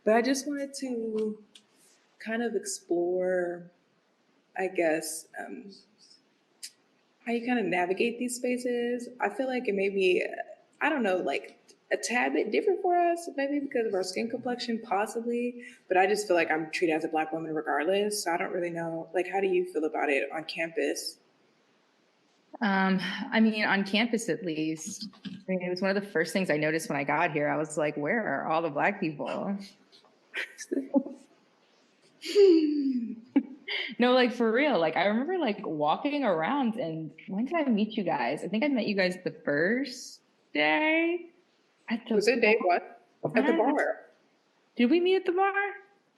But I just wanted to kind of explore, I guess, how you kind of navigate these spaces. I feel like it may be, I don't know, like a tad bit different for us, maybe because of our skin complexion, possibly. But I just feel like I'm treated as a Black woman regardless. So I don't really know. Like, how do you feel about it on campus? I mean, on campus at least. I mean, it was one of the first things I noticed when I got here. I was like, where are all the Black people? No, like for real. Like I remember like walking around, and when did I meet you guys? I think I met you guys the first day. Was it day what? At the bar. Did we meet at the bar?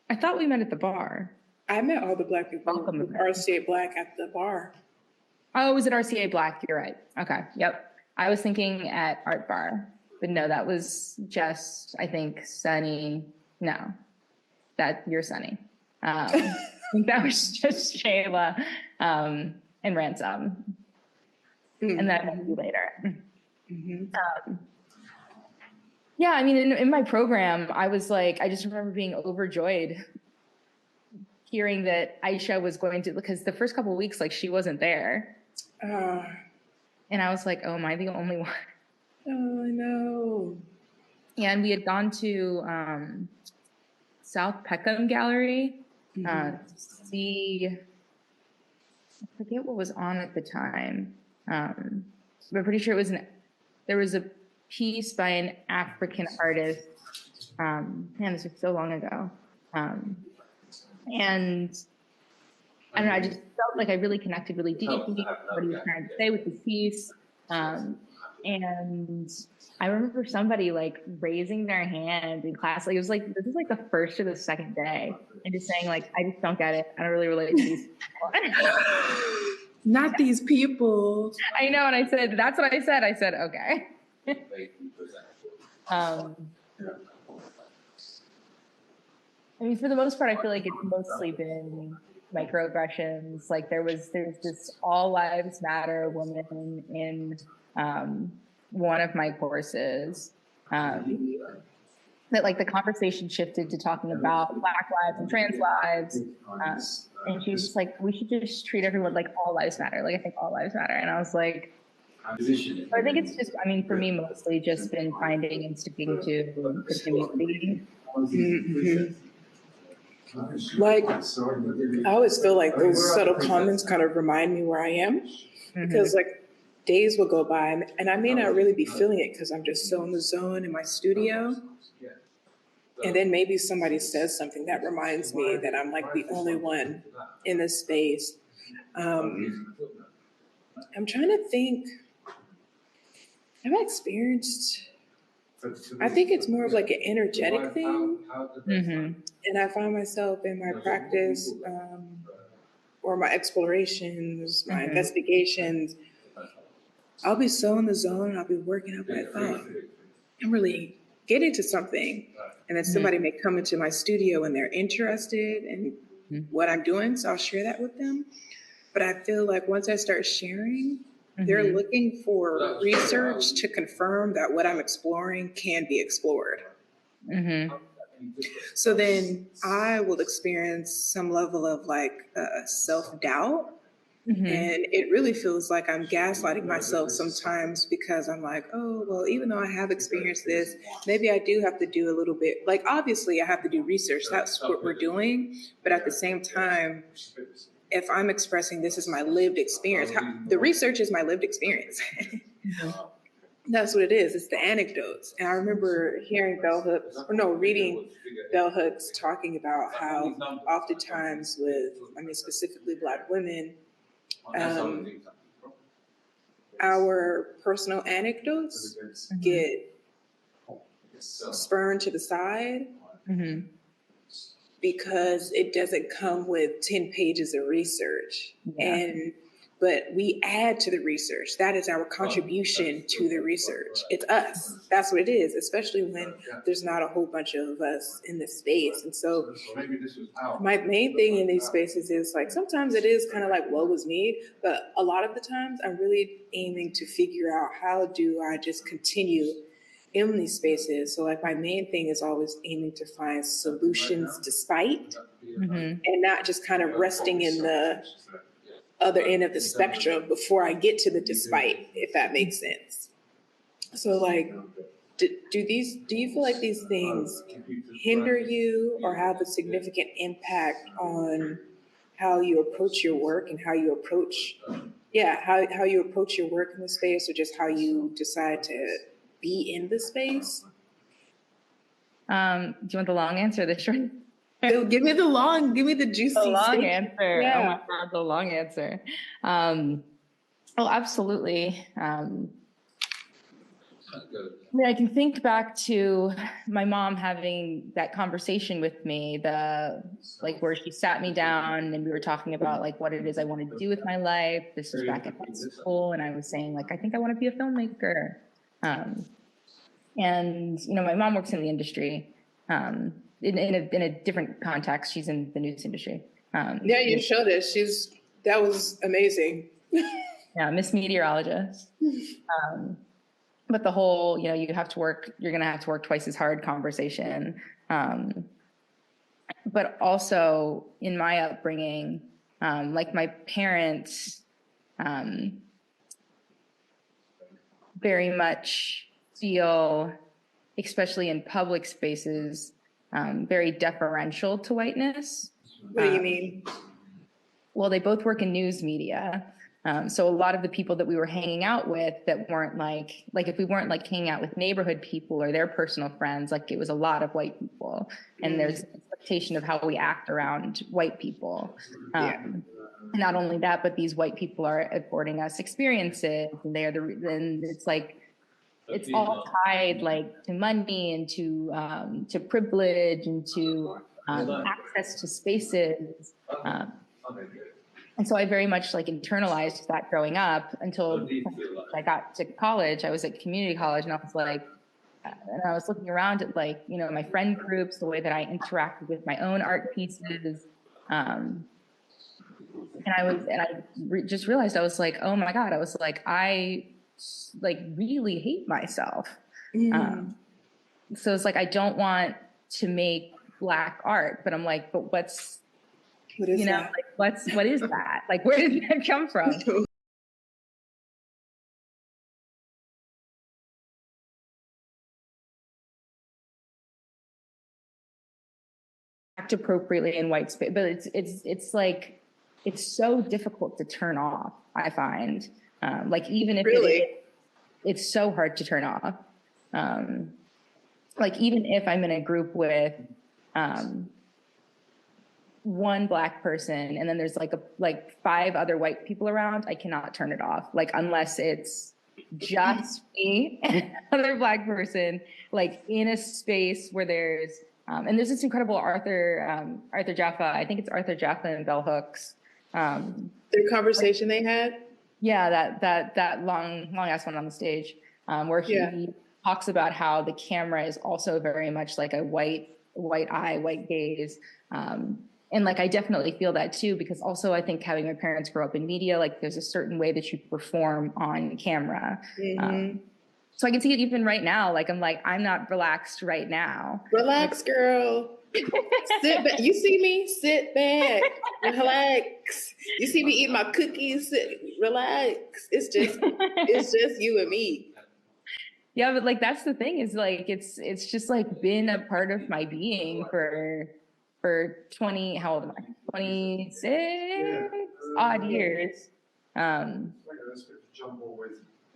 I thought we met at the bar. I met all the Black people, RCA Black at the bar. Oh, was it RCA Black? You're right. Okay. Yep. I was thinking at Art Bar, but no, that was just, I think, Suni. No, that you're Suni. I think that was just Shayla and Ransom. And then I met you later. Yeah, I mean, in my program, I was like, I just remember being overjoyed hearing that Aisha was going to, because the first couple of weeks, like she wasn't there. And I was like, oh, am I the only one? Oh, I know. Yeah, and we had gone to South Peckham Gallery to see, I forget what was on at the time. But I'm pretty sure it was there was a piece by an African artist. Man, this was so long ago. And I don't know, I just felt like I really connected really deeply what he was trying to say with this piece. And I remember somebody like raising their hand in class. Like it was like, this is like the first or the second day, and just saying like, I just don't get it. I don't really relate to these people. Not these people. I know, and I said, that's what I said. I said, okay. I mean, for the most part, I feel like it's mostly been microaggressions. Like there's this All Lives Matter woman in one of my courses that like the conversation shifted to talking about Black lives and trans lives. And she was just like, we should just treat everyone like all lives matter. Like I think all lives matter. And I was like, I think it's just, I mean, for me, mostly just been finding and sticking to the community. Like, I always feel like those subtle comments kind of remind me where I am, because like days will go by and I may not really be feeling it because I'm just so in the zone in my studio. And then maybe somebody says something that reminds me that I'm like the only one in this space. I'm trying to think, have I experienced, I think it's more of like an energetic thing. And I find myself in my practice or my explorations, my investigations, I'll be so in the zone, I'll be working up like, oh, I'm really getting to something. And then somebody may come into my studio and they're interested in what I'm doing, so I'll share that with them. But I feel like once I start sharing, they're looking for research to confirm that what I'm exploring can be explored. So then I will experience some level of like self-doubt. And it really feels like I'm gaslighting myself sometimes, because I'm like, oh, well, even though I have experienced this, maybe I do have to do a little bit, like, obviously I have to do research. That's what we're doing. But at the same time, if I'm expressing this is my lived experience, the research is my lived experience. That's what it is. It's the anecdotes. And I remember reading Bell Hooks talking about how oftentimes with, I mean, specifically Black women, our personal anecdotes get spurned to the side because it doesn't come with 10 pages of research. But we add to the research. That is our contribution to the research. It's us. That's what it is, especially when there's not a whole bunch of us in this space. And so my main thing in these spaces is like, sometimes it is kind of like, woe was me, but a lot of the times I'm really aiming to figure out how do I just continue in these spaces. So like my main thing is always aiming to find solutions despite, and not just kind of resting in the other end of the spectrum before I get to the despite, if that makes sense. So like, do you feel like these things hinder you or have a significant impact on how you approach your work and how you approach, how you approach your work in the space, or just how you decide to be in the space? Do you want the long answer or the short? Give me the juicy. The long answer. Yeah. Oh my God, the long answer. Oh, absolutely. I mean, I can think back to my mom having that conversation with me, where she sat me down and we were talking about like what it is I wanted to do with my life. This was back at school, and I was saying like, I think I want to be a filmmaker. And you know, my mom works in the industry, in a different context. She's in the news industry. Yeah, you showed us. That was amazing. Yeah, Miss Meteorologist. But the whole, you know, you're going to have to work twice as hard conversation. But also in my upbringing, like my parents very much feel, especially in public spaces, very deferential to whiteness. What do you mean? Well, they both work in news media. So a lot of the people that we were hanging out with that weren't like if we weren't like hanging out with neighborhood people or their personal friends, like it was a lot of white people. And there's an expectation of how we act around white people. Not only that, but these white people are affording us experiences, and and it's like, it's all tied like to money and to privilege and to access to spaces. And so I very much like internalized that growing up until I got to college. I was at community college, and I was like, and I was looking around at like, you know, my friend groups, the way that I interacted with my own art pieces. And I just realized, I was like, oh my God, I was like, I like really hate myself. So it's like, I don't want to make Black art, but I'm like, but what is that? Like, what is that? Like, where did that come from? Act appropriately in white space, but it's like, it's so difficult to turn off, I find. Like, even if it's so hard to turn off. Like, even if I'm in a group with one Black person and then there's like 5 other white people around, I cannot turn it off. Like, unless it's just me and another Black person, like in a space where there's and there's this incredible Arthur Jaffa. I think it's Arthur Jaffa and Bell Hooks. Their conversation they had. Yeah, that long ass one on the stage, where he talks about how the camera is also very much like a white eye, white gaze. And like, I definitely feel that too, because also I think having my parents grow up in media, like there's a certain way that you perform on camera. So I can see it even right now. Like, I'm not relaxed right now. Relax, girl. Sit back. You see me? Sit back. Relax. You see me eat my cookies? Relax. It's just you and me. Yeah, but like, that's the thing, is like, it's just like been a part of my being for 20, how old am I? 26 odd years.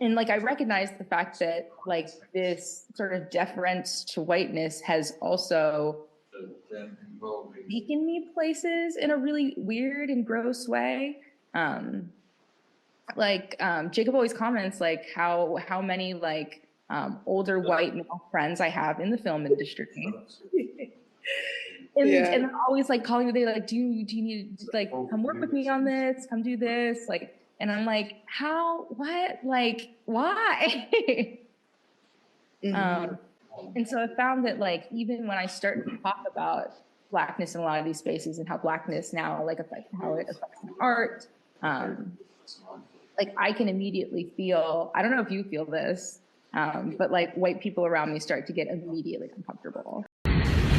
And like, I recognize the fact that like this sort of deference to whiteness has also taken me places in a really weird and gross way. Jacob always comments like how many like older white male friends I have in the film industry. And they're always like calling me, they're like, do you need to like come work with me on this? Come do this. Like, and I'm like, how, what, like, why? And so I found that like, even when I start to talk about Blackness in a lot of these spaces and how Blackness now like affects how it affects art, like I can immediately feel, I don't know if you feel this, But like white people around me start to get immediately uncomfortable.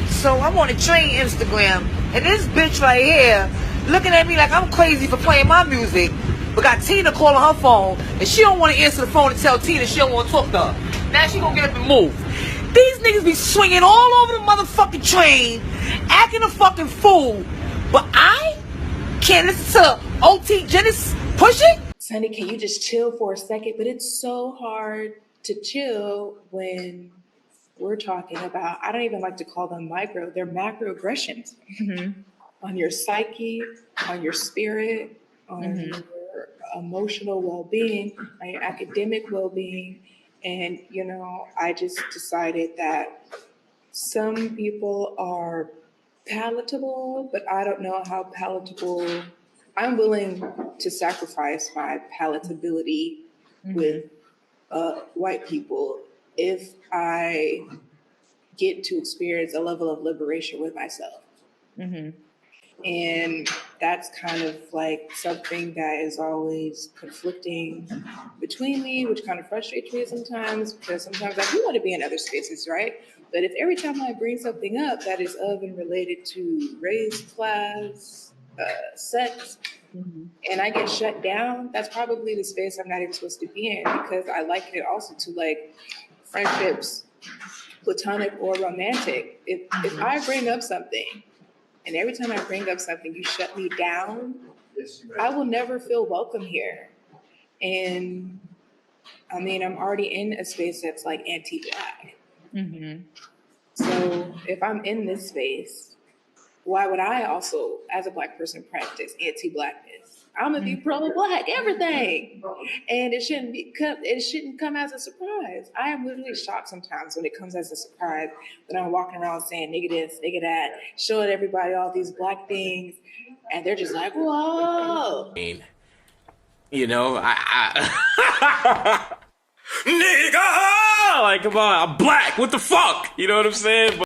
So I'm on the train Instagram, and this bitch right here looking at me like I'm crazy for playing my music. But got Tina calling her phone, and she don't want to answer the phone and tell Tina she don't want to talk to her. Now she gonna get up and move. These niggas be swinging all over the motherfucking train, acting a fucking fool. But I can't listen to OT Genesis pushing. Sonny, can you just chill for a second? But it's so hard to chill when we're talking about, I don't even like to call them micro, they're macroaggressions on your psyche, on your spirit, on your emotional well-being, on your academic well-being. And, you know, I just decided that some people are palatable, but I don't know how palatable. I'm willing to sacrifice my palatability with white people if I get to experience a level of liberation with myself. And that's kind of like something that is always conflicting between me, which kind of frustrates me sometimes, because sometimes I do want to be in other spaces, right? But if every time I bring something up that is of and related to race, class, sex, and I get shut down, that's probably the space I'm not even supposed to be in, because I liken it also to like friendships, platonic or romantic. If I bring up something, and every time I bring up something, you shut me down, I will never feel welcome here. And I mean, I'm already in a space that's like anti-Black. So if I'm in this space, why would I also, as a Black person, practice anti-Blackness? I'm gonna be pro-Black, everything, and it shouldn't come as a surprise. I am literally shocked sometimes when it comes as a surprise when I'm walking around saying nigga this, nigga that, showing everybody all these Black things, and they're just like, whoa. You know, nigga, like, come on, I'm Black. What the fuck? You know what I'm saying?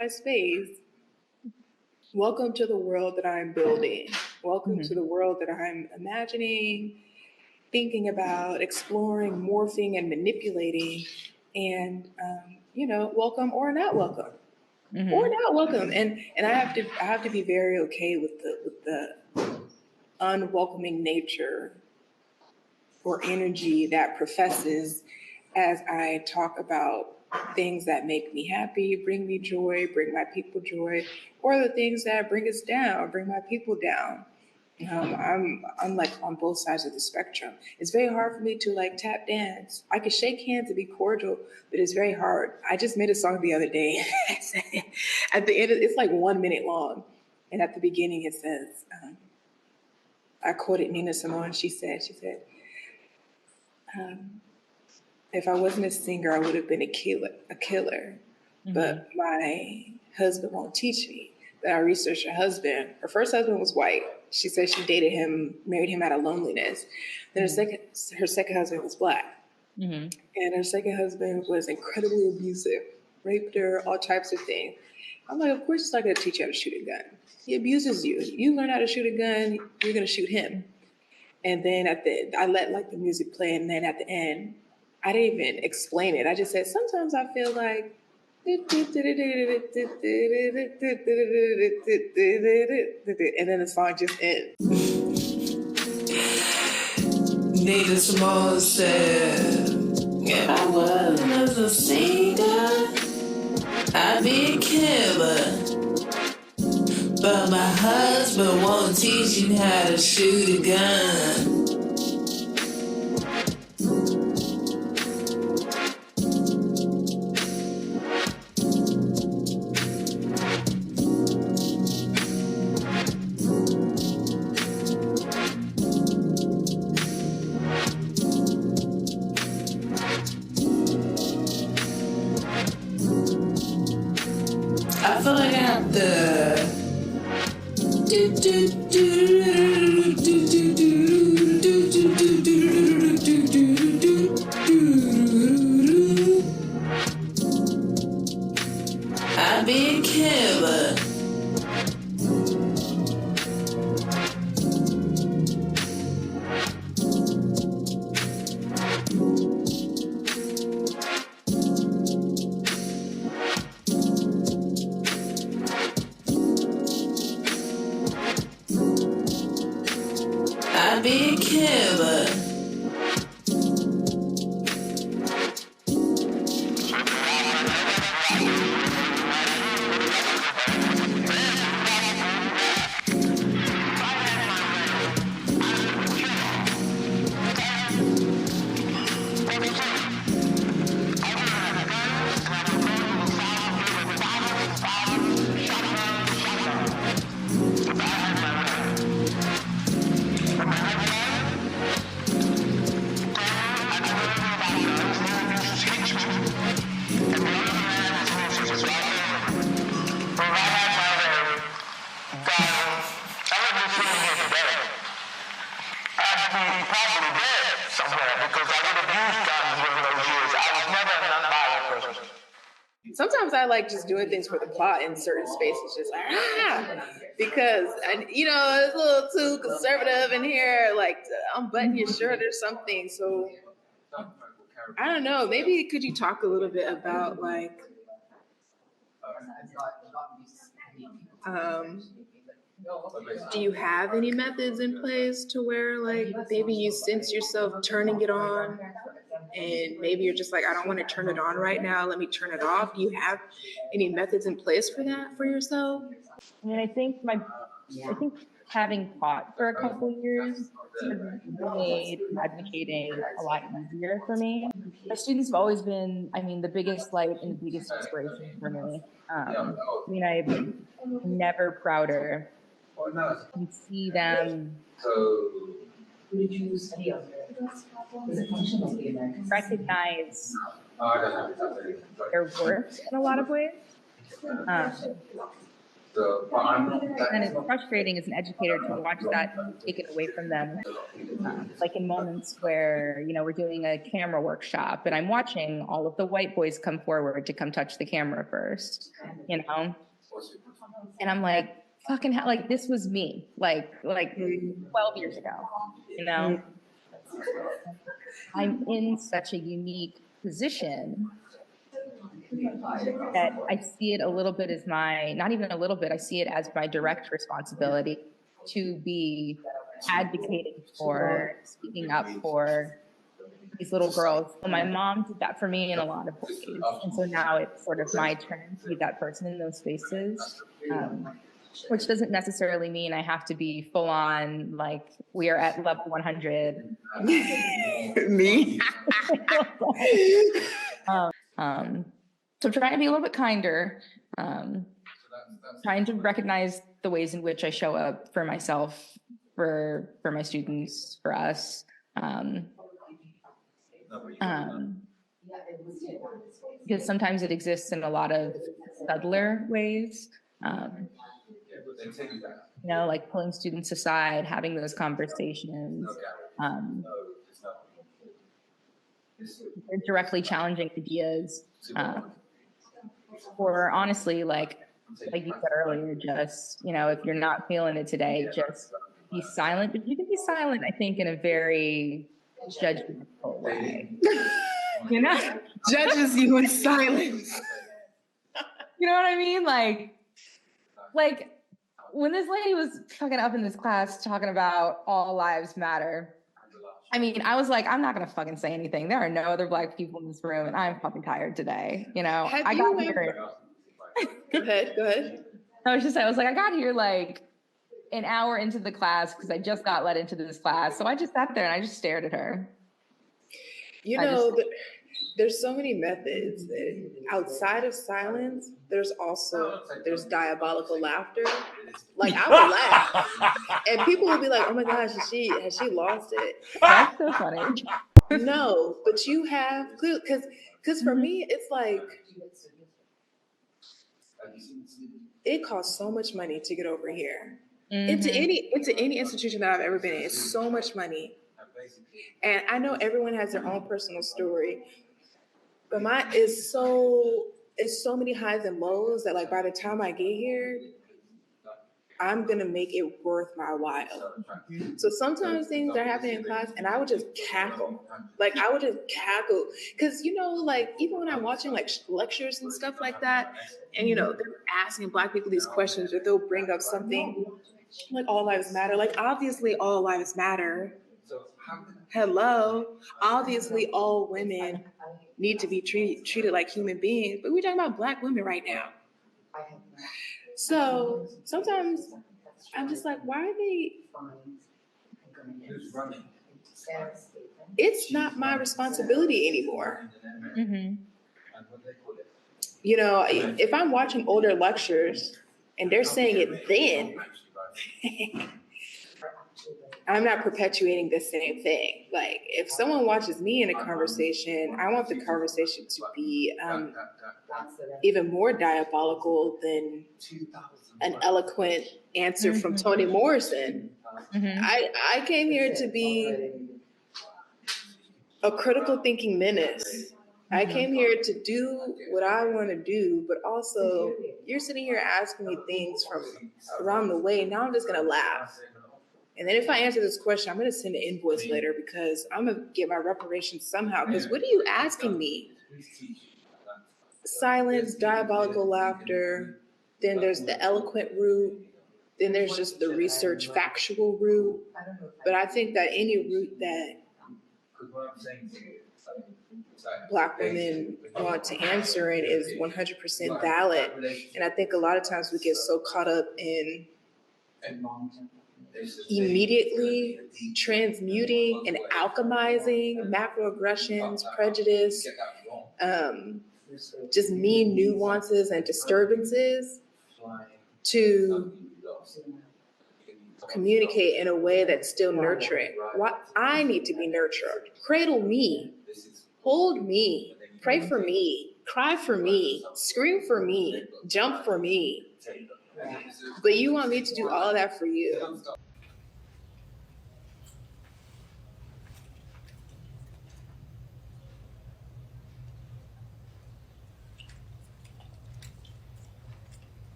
My space. Welcome to the world that I'm building. Welcome to the world that I'm imagining, thinking about, exploring, morphing, and manipulating. And you know, welcome or not welcome, or not welcome. And I have to be very okay with the unwelcoming nature or energy that professes as I talk about things that make me happy, bring me joy, bring my people joy, or the things that bring us down, bring my people down. I'm like on both sides of the spectrum. It's very hard for me to like tap dance. I can shake hands and be cordial, but it's very hard. I just made a song the other day. At the end, it's like 1 minute long. And at the beginning it says, I quoted Nina Simone. She said, if I wasn't a singer, I would have been a killer. But my husband won't teach me. Then I researched her husband. Her first husband was white. She said she dated him, married him out of loneliness. Then her second husband was Black. And her second husband was incredibly abusive, raped her, all types of things. I'm like, of course he's not gonna teach you how to shoot a gun. He abuses you. You learn how to shoot a gun, you're gonna shoot him. And then I let like the music play, and then at the end, I didn't even explain it. I just said, sometimes I feel like, and then the song just ends. Nina Simone said, if I wasn't a singer, I'd be a killer. But my husband won't teach you how to shoot a gun. I feel like I have to I'd be a killer. I be a killer. Sometimes I like just doing things for the plot in certain spaces, just like, because, you know, it's a little too conservative in here, like unbutton your shirt or something. So I don't know, maybe could you talk a little bit about like, do you have any methods in place to where like maybe you sense yourself turning it on and maybe you're just like, I don't want to turn it on right now, let me turn it off? Do you have any methods in place for that for yourself? I mean, I think having taught for a couple of years has made advocating a lot easier for me. My students have always been, I mean, the biggest light and the biggest inspiration for me. I mean, I'm never prouder to see them recognize their worth in a lot of ways. And it's frustrating as an educator to watch that taken away from them. Like in moments where, you know, we're doing a camera workshop and I'm watching all of the white boys come forward to come touch the camera first, you know? And I'm like, fucking hell, like this was me, like 12 years ago, you know? I'm in such a unique position that I see it a little bit as my, not even a little bit, I see it as my direct responsibility to be advocating for, speaking up for these little girls. So my mom did that for me in a lot of ways. And so now it's sort of my turn to be that person in those spaces, which doesn't necessarily mean I have to be full on, like we are at level 100. Me? So trying to be a little bit kinder, trying to recognize the ways in which I show up for myself, for my students, for us. Because sometimes it exists in a lot of subtler ways. You know, like pulling students aside, having those conversations. They're directly challenging ideas. Or honestly, like you said earlier, just, you know, if you're not feeling it today, just be silent. But you can be silent, I think, in a very judgmental way. You know? Judges you in silence. You know what I mean? Like when this lady was fucking up in this class talking about all lives matter, I mean, I was like, I'm not gonna fucking say anything. There are no other Black people in this room, and I'm fucking tired today. You know, I got here. Go ahead. I was like, I got here like an hour into the class because I just got let into this class. So I just sat there and I just stared at her. You know, there's so many methods. Outside of silence, there's diabolical laughter. Like I would laugh, and people will be like, "Oh my gosh, has she lost it?" That's so funny. No, but you have, because for me, it's like it costs so much money to get over here. Into any institution that I've ever been in, it's so much money. And I know everyone has their own personal story, but mine is so many highs and lows that like by the time I get here, I'm gonna make it worth my while. So sometimes things are happening in class and I would just cackle. Like I would just cackle. Cause you know, like even when I'm watching like lectures and stuff like that, and you know, they're asking Black people these questions or they'll bring up something Like all lives matter. Like obviously all lives matter. Hello. Obviously all women need to be treated like human beings, but we're talking about Black women right now. So sometimes I'm just like, why are they? It's not my responsibility anymore. Mm-hmm. You know, if I'm watching older lectures and they're saying it then, I'm not perpetuating the same thing. Like, if someone watches me in a conversation, I want the conversation to be even more diabolical than an eloquent answer from Toni Morrison. Mm-hmm. I came here to be a critical thinking menace. I came here to do what I want to do, but also you're sitting here asking me things from around the way. Now I'm just going to laugh. And then if I answer this question, I'm going to send an invoice later because I'm going to get my reparations somehow. Because what are you asking me? Silence, diabolical laughter. Then there's the eloquent route. Then there's just the research factual route. But I think that any route that Black women want to answer in is 100% valid. And I think a lot of times we get so caught up in immediately transmuting and alchemizing macroaggressions, prejudice, just mean nuances and disturbances to communicate in a way that's still nurturing. What I need to be nurtured. Cradle me, hold me, pray for me, cry for me, scream for me, jump for me. But you want me to do all of that for you.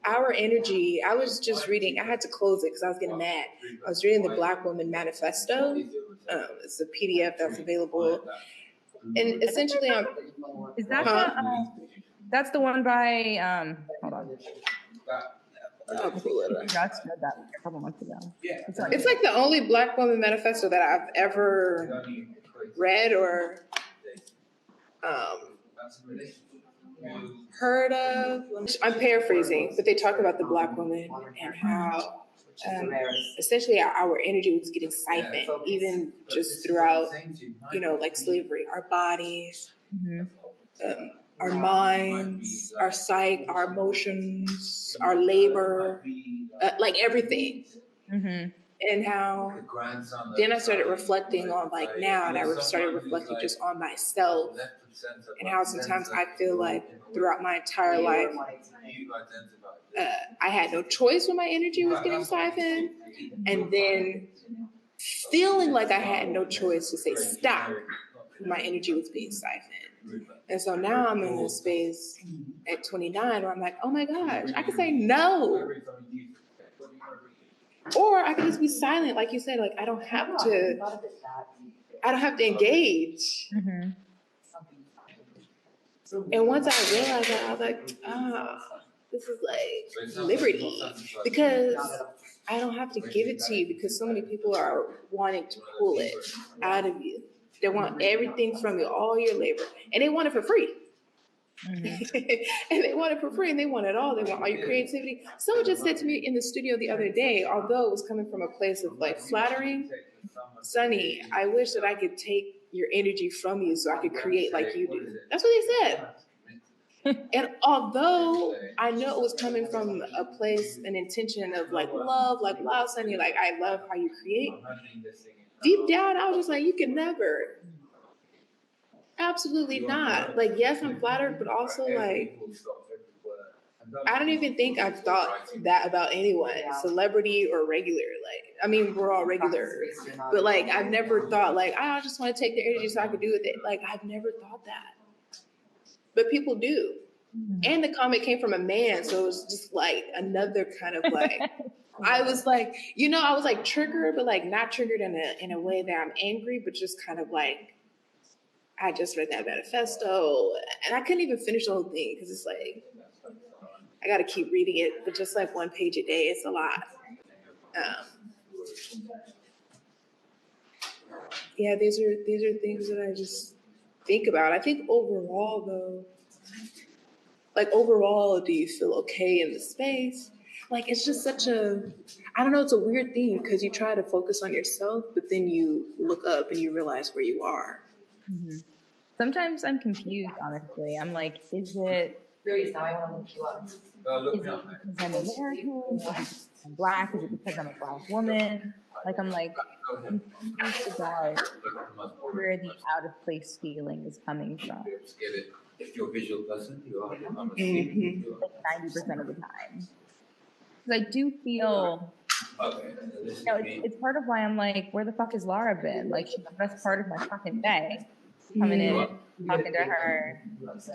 Our energy, I was just reading, I had to close it because I was getting mad. I was reading the Black Woman Manifesto. It's a PDF that's available. And essentially, Is that that's the one by, hold on. I'll pull it up. I just read that a couple months ago. It's like the only Black Woman Manifesto that I've ever read or heard of. I'm paraphrasing, but they talk about the Black woman and how essentially our energy was getting siphoned, even just throughout, you know, like slavery, our bodies, our minds, our psyche, our emotions, our labor, like everything. Mm-hmm. And how then I started reflecting on like now, and I started reflecting just on myself and how sometimes I feel like throughout my entire life, I had no choice when my energy was getting siphoned, and then feeling like I had no choice to say stop when my energy was being siphoned. And so now I'm in this space at 29 where I'm like, oh my gosh, I can say no. Or I can just be silent, like you said, like I don't have to engage. Mm-hmm. And once I realized that, I was like, this is like liberty. Because I don't have to give it to you because so many people are wanting to pull it out of you. They want everything from you, all your labor, and they want it for free. Mm-hmm. And they want it for free and they want it all. They want all your creativity. Someone just said to me in the studio the other day, although it was coming from a place of like flattering, Suni, I wish that I could take your energy from you so I could create like you do. That's what they said. And although I know it was coming from a place, an intention of like love, like wow, Suni, like I love how you create. Deep down, I was just like, you can never. Absolutely not. Like, yes, I'm flattered, but also like, I don't even think I've thought that about anyone, celebrity or regular. Like, I mean, we're all regular, but like, I've never thought like, I just want to take their energy so I could do with it. Like, I've never thought that, but people do. And the comment came from a man, so it was just like another kind of like, I was like, you know, I was like triggered, but like not triggered in a way that I'm angry, but just kind of like, I just read that manifesto and I couldn't even finish the whole thing because it's like, I got to keep reading it, but just like one page a day, it's a lot. Yeah, these are things that I just think about. I think overall though, like overall, do you feel okay in the space? Like it's just such a, I don't know, it's a weird thing because you try to focus on yourself, but then you look up and you realize where you are. Mm-hmm. Sometimes I'm confused, honestly. I'm like, is it because I'm American? Is it because I'm Black? Is it because I'm a Black woman? Like, I'm like confused about where the out of place feeling is coming from. If you're a visual person, you are. Like 90% of the time. Because I do feel, it's part of why I'm like, where the fuck has Laura been? Like, she's the best part of my fucking day. Coming in, talking to her,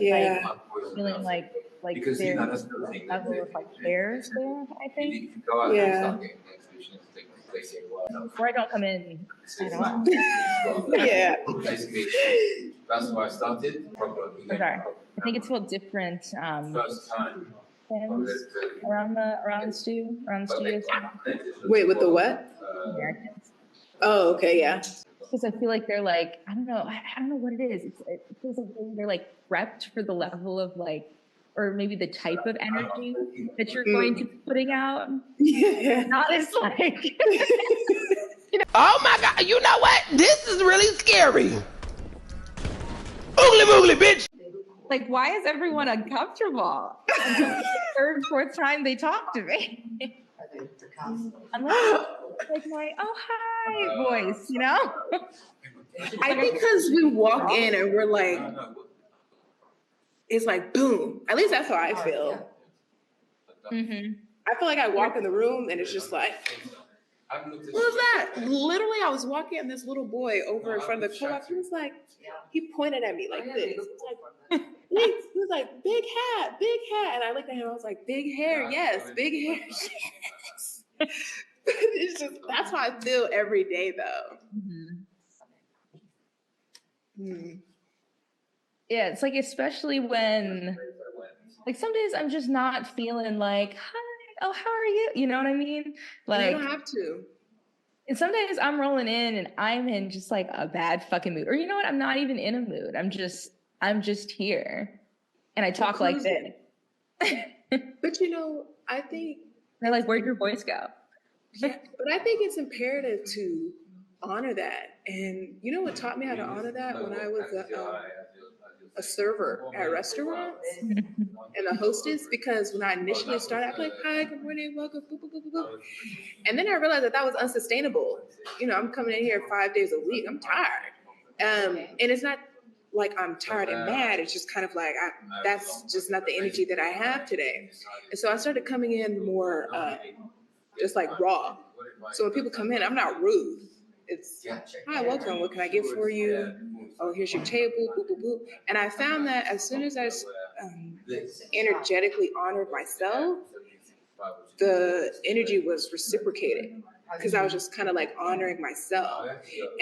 Yeah. like, feeling like there's a level of like care there, I think. Yeah. Before I don't come in at all. Yeah. Basically, that's why I started. I'm sorry. I think it's felt different First time. around the studio. Wait, with the what? Americans. Oh, okay, yeah. Because I feel like they're like, I don't know what it is. It feels like they're like prepped for the level of like, or maybe the type of energy that you're going to be putting out. Yeah. Not as like, Oh my God, you know what? This is really scary. Oogly boogly, bitch. like, why is everyone uncomfortable? Third, fourth time they talk to me. Unless like my oh hi voice, you know? I think because we walk in and we're like, it's like boom. At least that's how I feel. Mm-hmm. I feel like I walk in the room and it's just like, what was that? Literally, I was walking and this little boy over in front of the co-op. He was like, he pointed at me like this. He was like, big hat. And I looked at him, I was like, big hair, yes, big hair, yes. It's just, that's how I feel every day though. Mm-hmm. Yeah, it's like, especially when, like, some days I'm just not feeling like, hi, oh, how are you? You know what I mean? Like, you don't have to. And some days I'm rolling in and I'm in just like a bad fucking mood. Or you know what? I'm not even in a mood. I'm just here. And I talk like this. But you know, I think they're like, where'd your voice go? Yeah, but I think it's imperative to honor that. And you know what taught me how to honor that? When I was a server at restaurants and the hostess, because when I initially started, I'd be like, hi, good morning, welcome, boop, boop, boop, boop. And then I realized that was unsustainable. You know, I'm coming in here 5 days a week. I'm tired. And it's not like I'm tired and mad. It's just kind of like, that's just not the energy that I have today. And so I started coming in more just like raw. So when people come in, I'm not rude. It's, hi, welcome. What can I get for you? Oh, here's your table. Boop, boop, boop. And I found that as soon as I energetically honored myself, the energy was reciprocated because I was just kind of like honoring myself.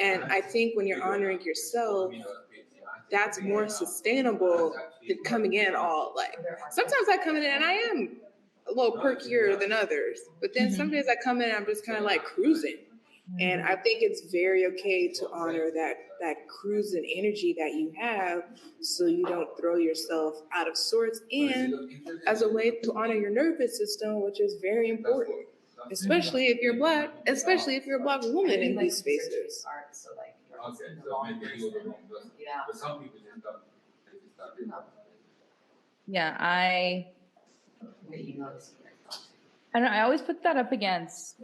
And I think when you're honoring yourself, that's more sustainable than coming in all like, sometimes I come in and I am a little perkier than others, but then some days I come in and I'm just kind of like cruising. And I think it's very okay to honor that cruising energy that you have so you don't throw yourself out of sorts, and as a way to honor your nervous system, which is very important, especially if you're Black, especially if you're a Black woman in these spaces. Yeah, I don't know, I always put that up against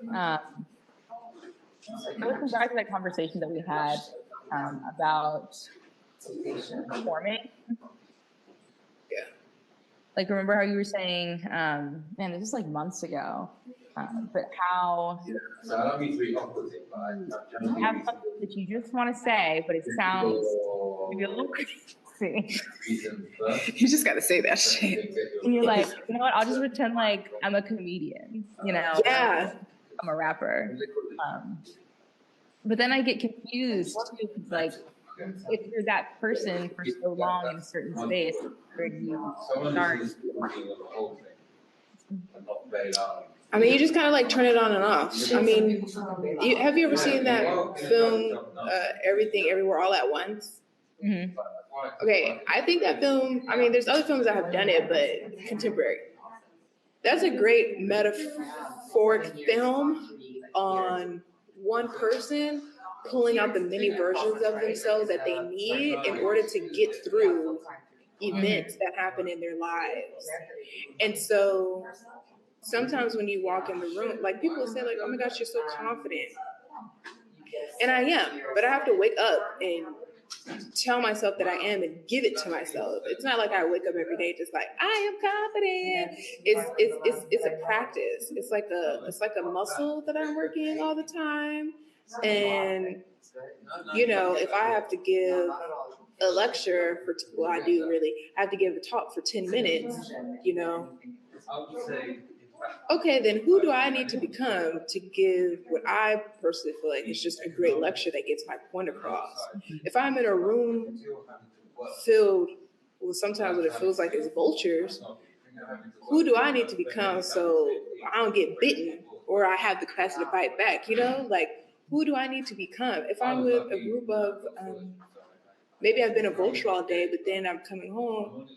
it goes back to that conversation that we had about performing. Yeah. Like, remember how you were saying, man, this was like months ago, but how you have something that you just want to say, but it sounds maybe a little crazy. You just got to say that shit. And you're like, you know what? I'll just pretend like I'm a comedian, you know? Yeah. I'm a rapper. But then I get confused too, like, if you're that person for so long in a certain space, where do you start? I mean, you just kind of like turn it on and off. I mean, have you ever seen that film, Everything Everywhere All at Once? Mm-hmm. Okay, I think that film, I mean, there's other films that have done it, but contemporary. That's a great metaphoric film on one person pulling out the many versions of themselves that they need in order to get through events that happen in their lives. And so sometimes when you walk in the room, like people will say like, oh my gosh, you're so confident. And I am, but I have to wake up and tell myself that I am and give it to myself. It's not like I wake up every day just like I am confident. It's a practice. It's like a muscle that I'm working all the time. And you know, if I have to give a lecture for I have to give a talk for 10 minutes, you know. Okay, then who do I need to become to give what I personally feel like is just a great lecture that gets my point across? If I'm in a room filled with sometimes what it feels like is vultures, who do I need to become so I don't get bitten or I have the capacity to fight back, you know? Like, who do I need to become? If I'm with a group of, maybe I've been a vulture all day, but then I'm coming home.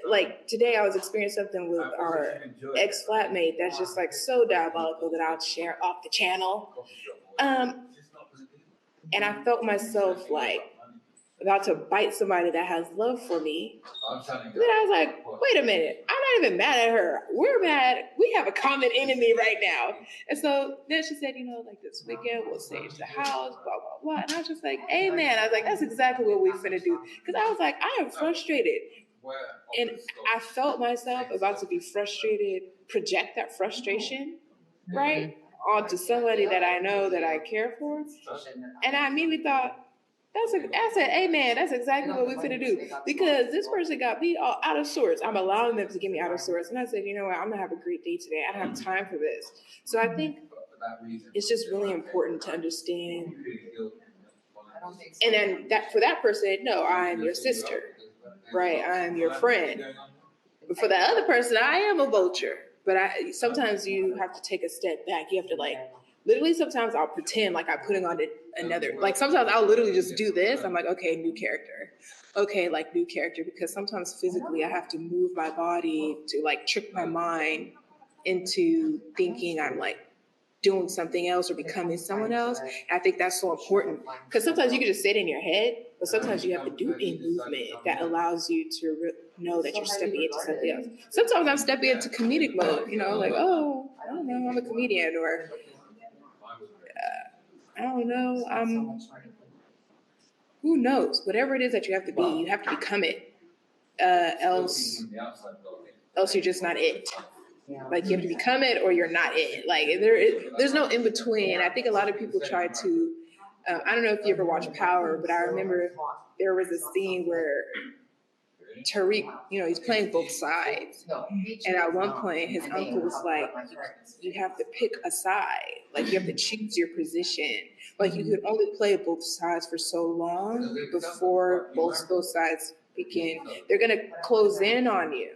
Like today I was experiencing something with our ex-flatmate that's just like so diabolical that I'll share off the channel. And I felt myself like about to bite somebody that has love for me. And then I was like, wait a minute, I'm not even mad at her. We're mad. We have a common enemy right now. And so then she said, you know, like this weekend we'll stage the house, blah, blah, blah. And I was just like, amen. I was like, that's exactly what we finna do. Because I was like, I am frustrated. And I felt myself about to be frustrated, project that frustration, right, onto somebody that I know that I care for. And I immediately thought, I said, amen, that's exactly what we're going to do. Because this person got me all out of sorts. I'm allowing them to get me out of sorts. And I said, you know what, I'm going to have a great day today. I don't have time for this. So I think it's just really important to understand. And then that for that person, no, I am your sister, right? I am your friend. But for that other person, I am a vulture. But sometimes you have to take a step back. You have to like, literally sometimes I'll pretend like I'm putting on another, like sometimes I'll literally just do this. I'm like, okay, new character. Okay, like new character. Because sometimes physically I have to move my body to like trick my mind into thinking I'm like doing something else or becoming someone else. And I think that's so important. Because sometimes you can just sit in your head, but sometimes you have to do a movement that allows you to know that you're stepping into something else. Sometimes I'm stepping into comedic mode, you know, like, oh, I don't know, I'm a comedian, or I don't know, who knows? Whatever it is that you have to become it. Else you're just not it. Like you have to become it or you're not it. Like there's no in between. I think a lot of people try to, I don't know if you ever watched Power, but I remember there was a scene where Tariq, you know, he's playing both sides. And at one point his uncle was like, you have to pick a side. Like you have to choose your position. Like you could only play both sides for so long before both sides begin. They're gonna close in on you.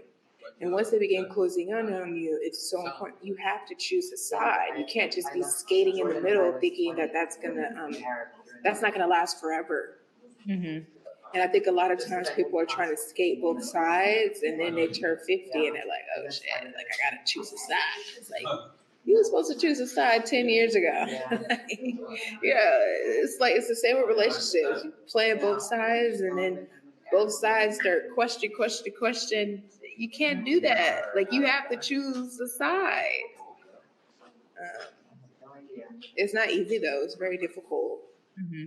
And once they begin closing in on you, it's so important. You have to choose a side. You can't just be skating in the middle thinking that that's not gonna last forever. Mm-hmm. And I think a lot of times people are trying to skate both sides and then they turn 50 and they're like, oh shit, like I gotta choose a side. It's like, you were supposed to choose a side 10 years ago. It's like, it's the same with relationships. You play both sides and then both sides start question. You can't do that. Like you have to choose a side. It's not easy though. It's very difficult. Mm-hmm.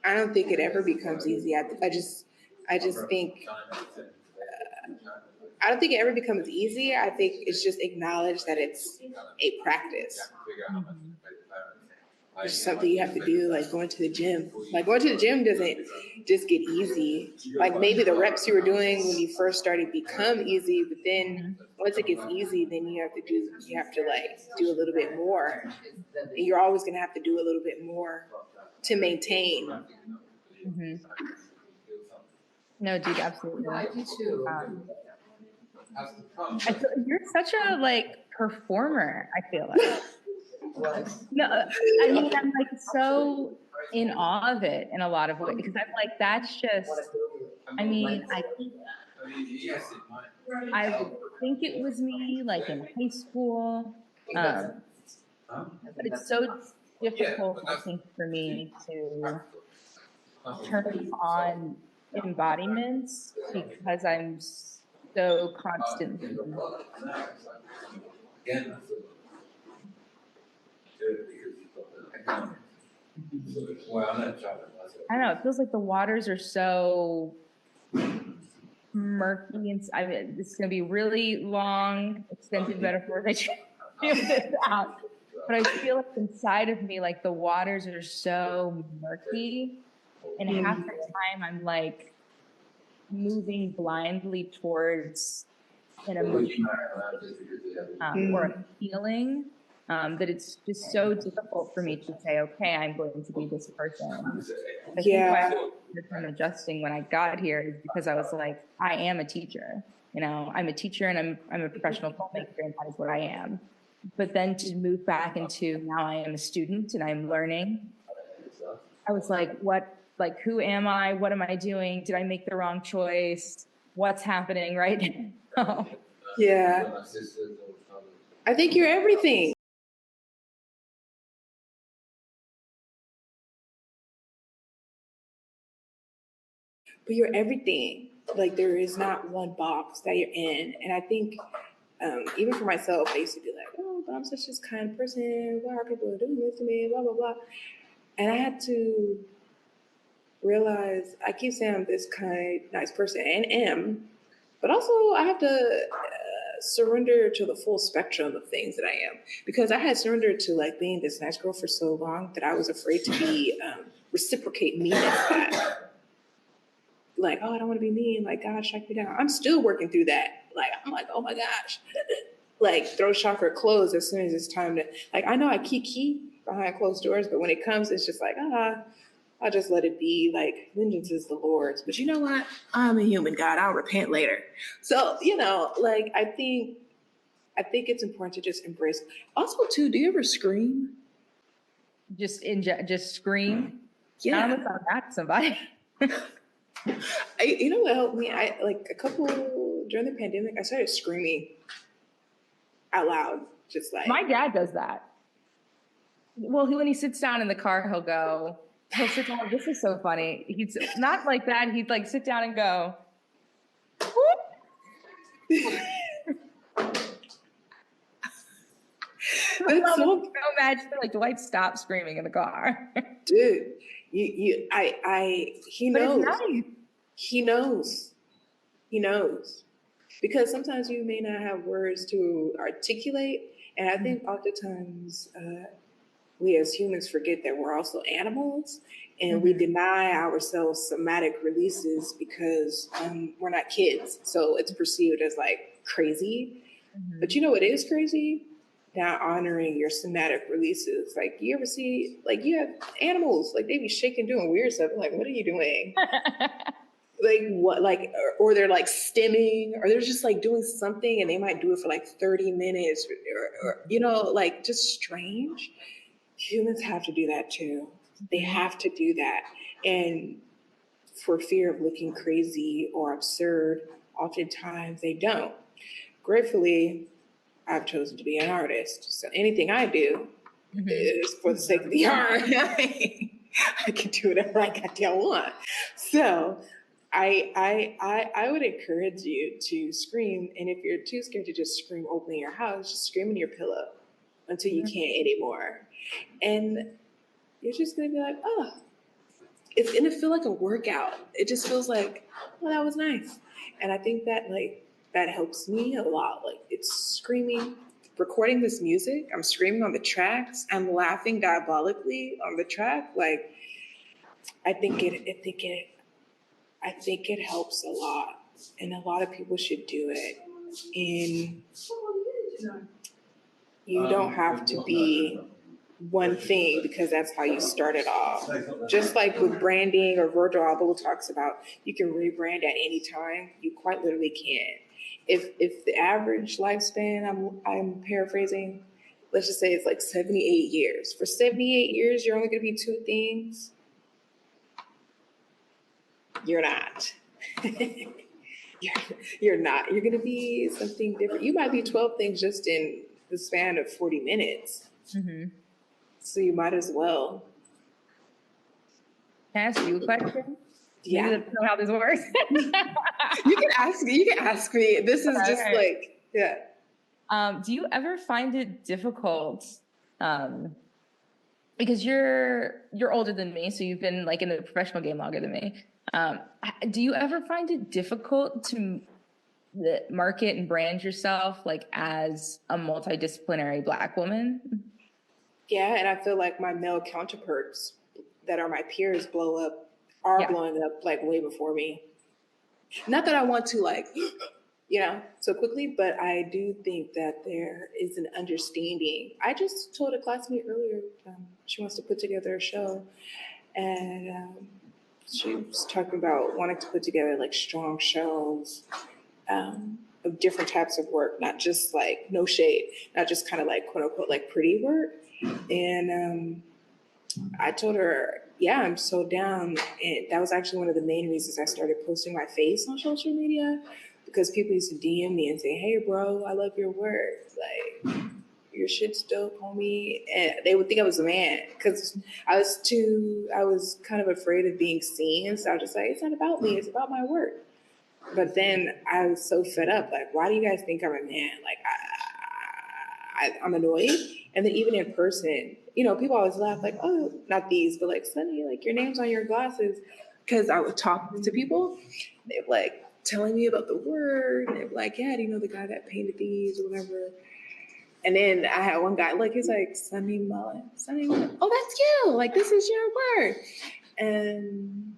I don't think it ever becomes easy. I just think I don't think it ever becomes easy. I think it's just acknowledge that it's a practice. Mm-hmm. It's something you have to do, like going to the gym. Like going to the gym doesn't just get easy. Like maybe the reps you were doing when you first started become easy, but then once it gets easy, then you have to like do a little bit more. And you're always gonna have to do a little bit more to maintain. Mm-hmm. No, dude, absolutely. has to come. I feel, you're such a like performer, I feel like. No, I mean, I'm like so in awe of it in a lot of ways because I'm like, that's just, I mean, Yes, it might. I would think it was me like in high school, but it's so difficult, I think, for me to turn on embodiments because I'm so constantly. Again, I feel good because you've got the well, I'm not trying to. I don't know. It feels like the waters are so murky, and I mean, this is going to be really long, extended metaphor that you feel this out. But I feel like inside of me, like the waters are so murky, and half the time I'm like moving blindly towards an emotion or a feeling. That it's just so difficult for me to say, okay, I'm going to be this person. I think why I'm adjusting when I got here is because I was like, I am a teacher. You know, I'm a teacher and I'm a professional filmmaker and that is what I am. But then to move back into now I am a student and I'm learning, I was like, what, like, who am I? What am I doing? Did I make the wrong choice? What's happening right now? Yeah. I think you're everything. But you're everything. Like there is not one box that you're in. And I think even for myself, I used to be like, oh, but I'm such this kind of person. Why are people doing this to me? Blah, blah, blah. And I had to realize, I keep saying I'm this kind, nice person and am, but also I have to surrender to the full spectrum of things that I am. Because I had surrendered to like being this nice girl for so long that I was afraid to be reciprocate meanness back. Like, oh, I don't want to be mean. Like, God, shut me down. I'm still working through that. Like, I'm like, oh my gosh. Like, throat chakra closed as soon as it's time to, like, I know I keep behind closed doors, but when it comes, it's just like, I'll just let it be. Like, vengeance is the Lord's. But you know what? I'm a human, God. I'll repent later. So, you know, like, I think it's important to just embrace. Also, too, do you ever scream? Just scream? Yeah. I don't know if I'm at somebody. You know what helped me? I like during the pandemic, I started screaming out loud, just like. My dad does that. Well, when he sits down in the car, he'll sit down. This is so funny. He's not like that. He'd like sit down and go. That's so imagine like Dwight stopped screaming in the car. Dude, he knows. But it's nice. He knows. Because sometimes you may not have words to articulate. And I think oftentimes we as humans forget that we're also animals and we deny ourselves somatic releases because we're not kids. So it's perceived as like crazy. But you know what is crazy? Not honoring your somatic releases. Like you ever see, like you have animals, like they be shaking, doing weird stuff. I'm like, what are you doing? Like what, like, or they're like stimming, or they're just like doing something and they might do it for like 30 minutes or you know, like just strange. Humans have to do that too. They have to do that. And for fear of looking crazy or absurd, oftentimes they don't. Gratefully, I've chosen to be an artist. So anything I do is for the sake of the art. I can do whatever I goddamn want. So I would encourage you to scream. And if you're too scared to just scream openly in your house, just scream in your pillow until you can't anymore. And you're just going to be like, oh, it's going to feel like a workout. It just feels like, oh, that was nice. And I think that that helps me a lot. Like it's screaming, recording this music. I'm screaming on the tracks. I'm laughing diabolically on the track. Like I think it helps a lot. And a lot of people should do it. And you don't have to be one thing because that's how you started off. Just like with branding or Virgil Abloh talks about, you can rebrand at any time. You quite literally can. if the average lifespan, I'm paraphrasing, let's just say it's like 78 years. For 78 years, you're only going to be two things. You're not. you're not. You're going to be something different. You might be 12 things just in the span of 40 minutes. Mm-hmm. So you might as well. Can I ask you a question? Yeah. Maybe that's not how this works. You can ask me. You can ask me. This is just like, yeah. Do you ever find it difficult? Because you're older than me, so you've been like in the professional game longer than me. Do you ever find it difficult to market and brand yourself like as a multidisciplinary Black woman? Yeah, and I feel like my male counterparts that are my peers blowing up like way before me. Not that I want to like, so quickly, but I do think that there is an understanding. I just told a classmate earlier, she wants to put together a show, and she was talking about wanting to put together like strong shows of different types of work, not just like, no shade, not just kind of like quote unquote like pretty work. And I told her, yeah, I'm so down. And that was actually one of the main reasons I started posting my face on social media, because people used to DM me and say, hey, bro, I love your work. Like, your shit's dope, homie. And they would think I was a man, because I was kind of afraid of being seen. So I was just like, it's not about me, it's about my work. But then I was so fed up. Like, why do you guys think I'm a man? Like, I'm annoyed. And then even in person, people always laugh like, oh, not these, but like, Suni, like your name's on your glasses. Because I would talk to people. They're like telling me about the word. And they're like, yeah, do you know the guy that painted these or whatever? And then I had one guy, look, he's like, Suni Mullen. Oh, that's you. Like, this is your word. And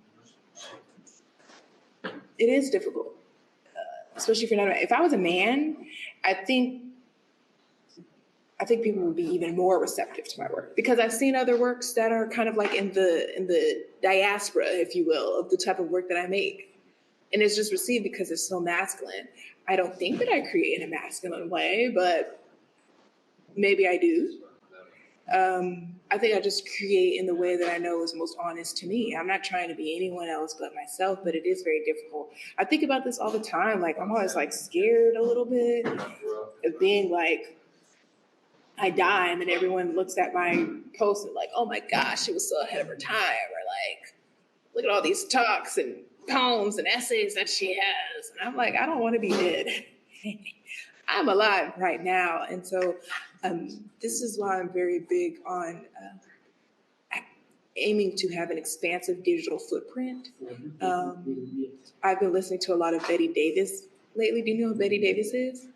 it is difficult, especially if you're not. If I was a man, I think people would be even more receptive to my work, because I've seen other works that are kind of like in the diaspora, if you will, of the type of work that I make, and it's just received because it's so masculine. I don't think that I create in a masculine way, but maybe I do. I think I just create in the way that I know is most honest to me. I'm not trying to be anyone else but myself, but it is very difficult. I think about this all the time. Like, I'm always like scared a little bit of being like, I die, and then everyone looks at my post and like, oh my gosh, she was so ahead of her time. Or like, look at all these talks and poems and essays that she has. And I'm like, I don't want to be dead. I'm alive right now. And so this is why I'm very big on aiming to have an expansive digital footprint. I've been listening to a lot of Betty Davis lately. Do you know who Betty Davis is?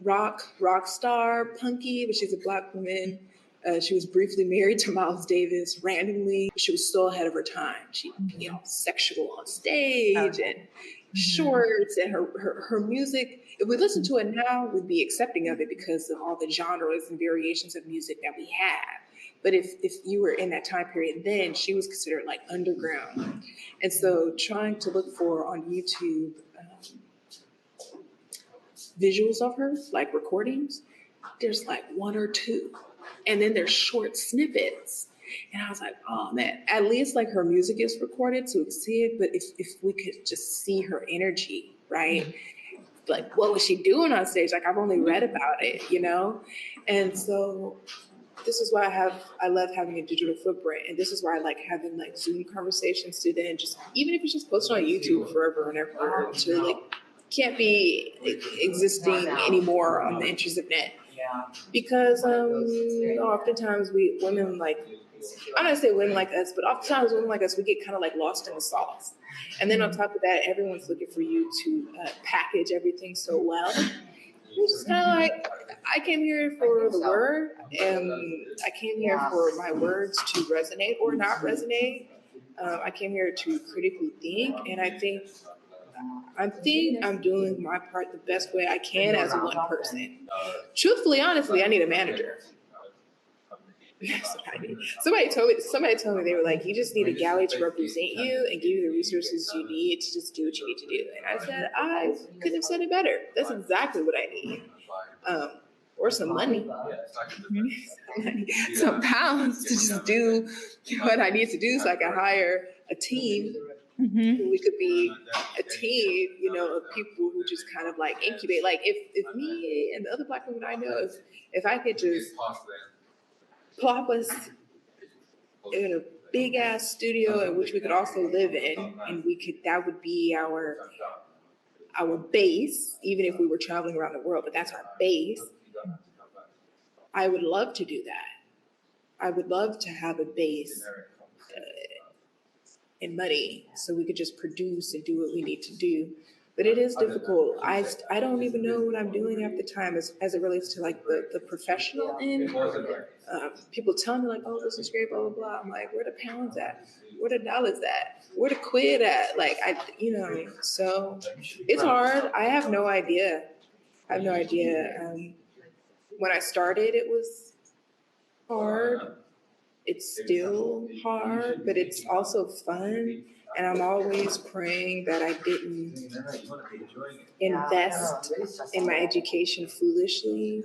Rock star, punky, but she's a Black woman. She was briefly married to Miles Davis randomly. She was so ahead of her time. She, sexual on stage and shorts, and her music. If we listen to it now, we'd be accepting of it because of all the genres and variations of music that we have. But if you were in that time period, then she was considered like underground. And so trying to look for on YouTube visuals of her, like recordings, there's like one or two. And then there's short snippets. And I was like, oh man, at least like her music is recorded so we can see it. But if we could just see her energy, right? Like, what was she doing on stage? Like, I've only read about it, And so this is why I love having a digital footprint. And this is why I like having like Zoom conversations to then just, even if it's just posted on YouTube forever and ever, to like, can't be existing anymore on the internet. Because oftentimes women like, I'm not saying women like us, but oftentimes women like us, we get kind of like lost in the sauce. And then on top of that, everyone's looking for you to package everything so well. It's just kind of like, I came here for the word, and I came here for my words to resonate or not resonate. I came here to critically think, and I think I'm doing my part the best way I can as one person. Truthfully, honestly, I need a manager. Somebody told me they were like, you just need a gallery to represent you and give you the resources you need to just do what you need to do. And I said, I couldn't have said it better. That's exactly what I need. Or some money, some pounds to just do what I need to do so I can hire a team. We could be a team, you know, of people who just kind of like incubate. Like if me and the other Black women I know, if I could just plop us in a big ass studio in which we could also live in, and that would be our base, even if we were traveling around the world, but that's our base. I would love to do that. I would love to have a base and money so we could just produce and do what we need to do. But it is difficult. I don't even know what I'm doing half the time as it relates to like the professional end. People tell me like, oh, this is great, blah, blah, blah. I'm like, where the pounds at? Where the dollars at? Where the quid at? Like, so it's hard. I have no idea. When I started, it was hard. It's still hard, but it's also fun. And I'm always praying that I didn't invest in my education foolishly.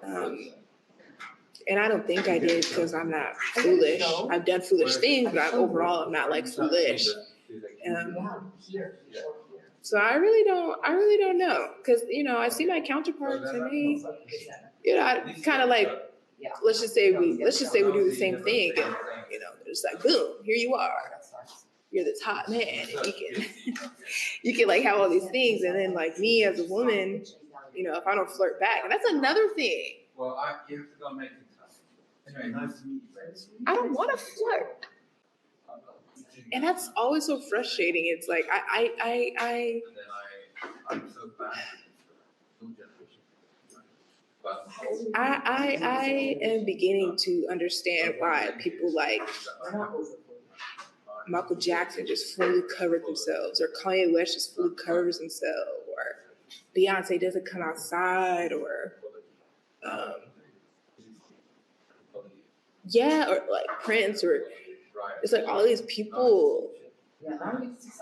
And I don't think I did because I'm not foolish. I've done foolish things, but overall I'm not like foolish. So I really don't know, because I see my counterparts and they, I kind of like, let's just say we do the same thing, and it's like boom, here you are, you're this hot man, and you can like have all these things, and then like me as a woman, if I don't flirt back, and that's another thing. Well, you have to go make it tough. Anyway, nice to meet you. I don't want to flirt. And that's always so frustrating. It's like I'm so I am beginning to understand why people like Michael Jackson just fully covered themselves, or Kanye West just fully covers himself, or Beyonce doesn't come outside, or or like Prince, or it's like all these people.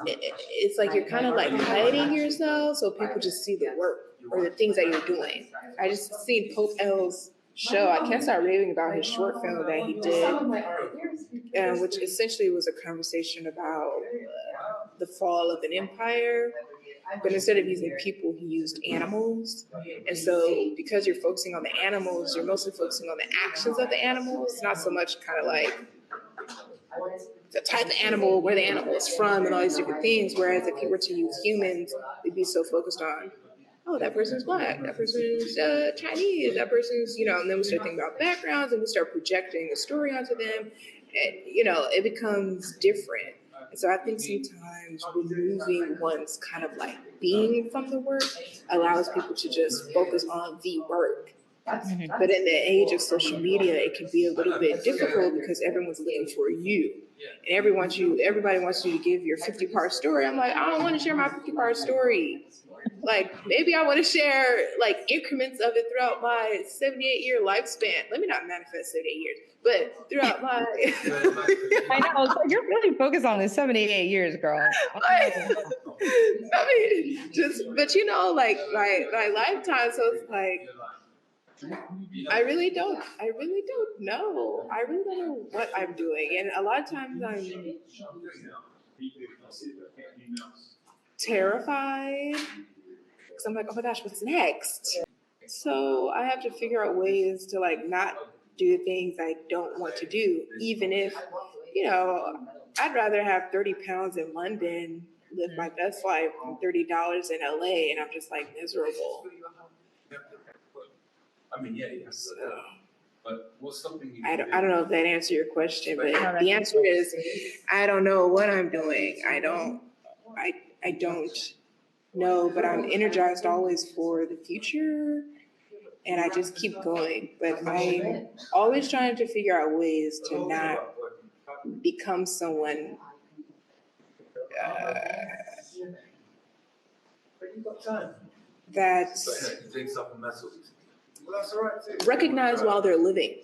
It's like you're kind of like hiding yourself so people just see the work or the things that you're doing. I just seen Pope L's show. I can't stop raving about his short film that he did, which essentially was a conversation about the fall of an empire. But instead of using people, he used animals. And so because you're focusing on the animals, you're mostly focusing on the actions of the animals, not so much kind of like the type of animal, where the animal is from, and all these different things. Whereas if you were to use humans, they'd be so focused on, oh, that person's Black, that person's Chinese, that person's, and then we start thinking about backgrounds and we start projecting a story onto them. And, it becomes different. And so I think sometimes removing one's kind of like being from the work allows people to just focus on the work. Mm-hmm. But in the age of social media, it can be a little bit difficult because everyone's looking for you. And everybody wants you to give your 50-part story. I'm like, I don't want to share my 50-part story. Like, maybe I want to share like increments of it throughout my 78-year lifespan. Let me not manifest 78 years, but throughout my... I know, so you're really focused on the 78 years, girl. But like my lifetime, so it's like, I really don't know. I really don't know what I'm doing. And a lot of times I'm terrified because I'm like, oh my gosh, what's next? So I have to figure out ways to like not do the things I don't want to do, even if, I'd rather have 30 pounds in London, live my best life, than $30 in LA, and I'm just like miserable. I mean, yes. But what's something I don't know if that answered your question, but the answer is I don't know what I'm doing. I don't know, but I'm energized always for the future, and I just keep going. But I'm always trying to figure out ways to not become someone that recognize while they're living.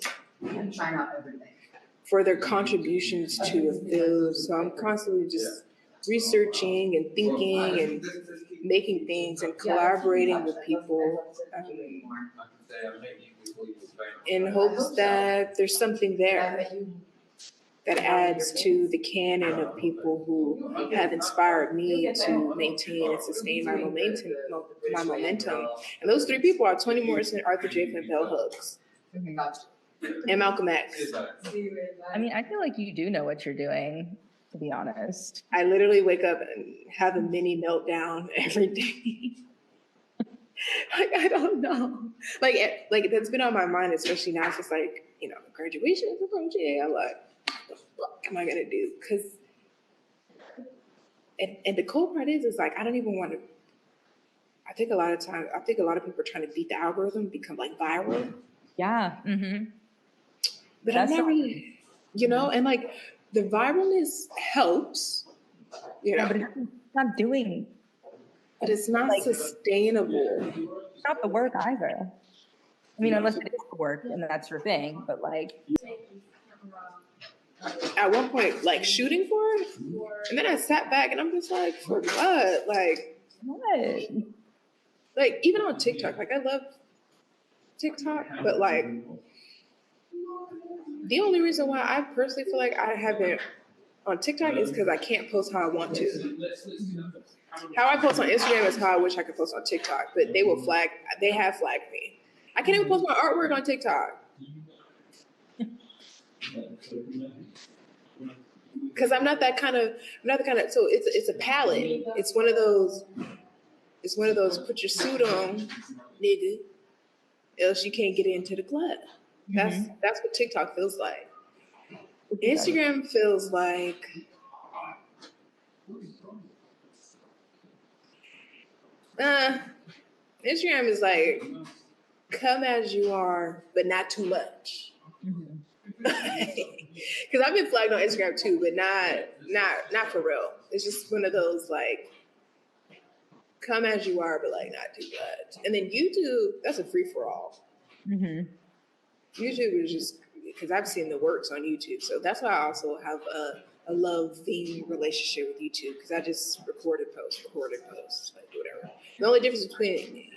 for their contributions to a field. So I'm constantly just researching and thinking and making things and collaborating with people in hopes that there's something there that adds to the canon of people who have inspired me to maintain and sustain my momentum. And those three people are Toni Morrison, Arthur J. Flint, Bell Hooks, and Malcolm X. I mean, I feel like you do know what you're doing, to be honest. I literally wake up and have a mini meltdown every day. Like, I don't know. Like that's been on my mind, especially now. It's just like, you know, graduation is approaching. I'm like, what the fuck am I gonna do? Because, and the cool part is like, I don't even want to. I think a lot of people are trying to beat the algorithm, become like viral. Yeah. Mm-hmm. But I'm not really, you know, and like the viralness helps, you know, yeah, but it's not doing. But it's not like, sustainable. It's not the work either. I mean, unless it is the work and that's your thing, but like. At one point, like shooting for it, and then I sat back and I'm just like, for what? Like, what? Like, even on TikTok, like I love TikTok, but like, the only reason why I personally feel like I haven't on TikTok is because I can't post how I want to. How I post on Instagram is how I wish I could post on TikTok, but they have flagged me. I can't even post my artwork on TikTok. Because I'm not that kind of, so it's a palette. It's one of those put your suit on, nigga, else you can't get into the club. That's what TikTok feels like. Instagram feels like, Instagram is like, come as you are, but not too much. Because I've been flagged on Instagram too, but not for real. It's just one of those like, come as you are, but like not too much. And then YouTube, that's a free for all. YouTube is just because I've seen the works on YouTube, so that's why I also have a love-themed relationship with YouTube because I just recorded posts, like whatever. The only difference between,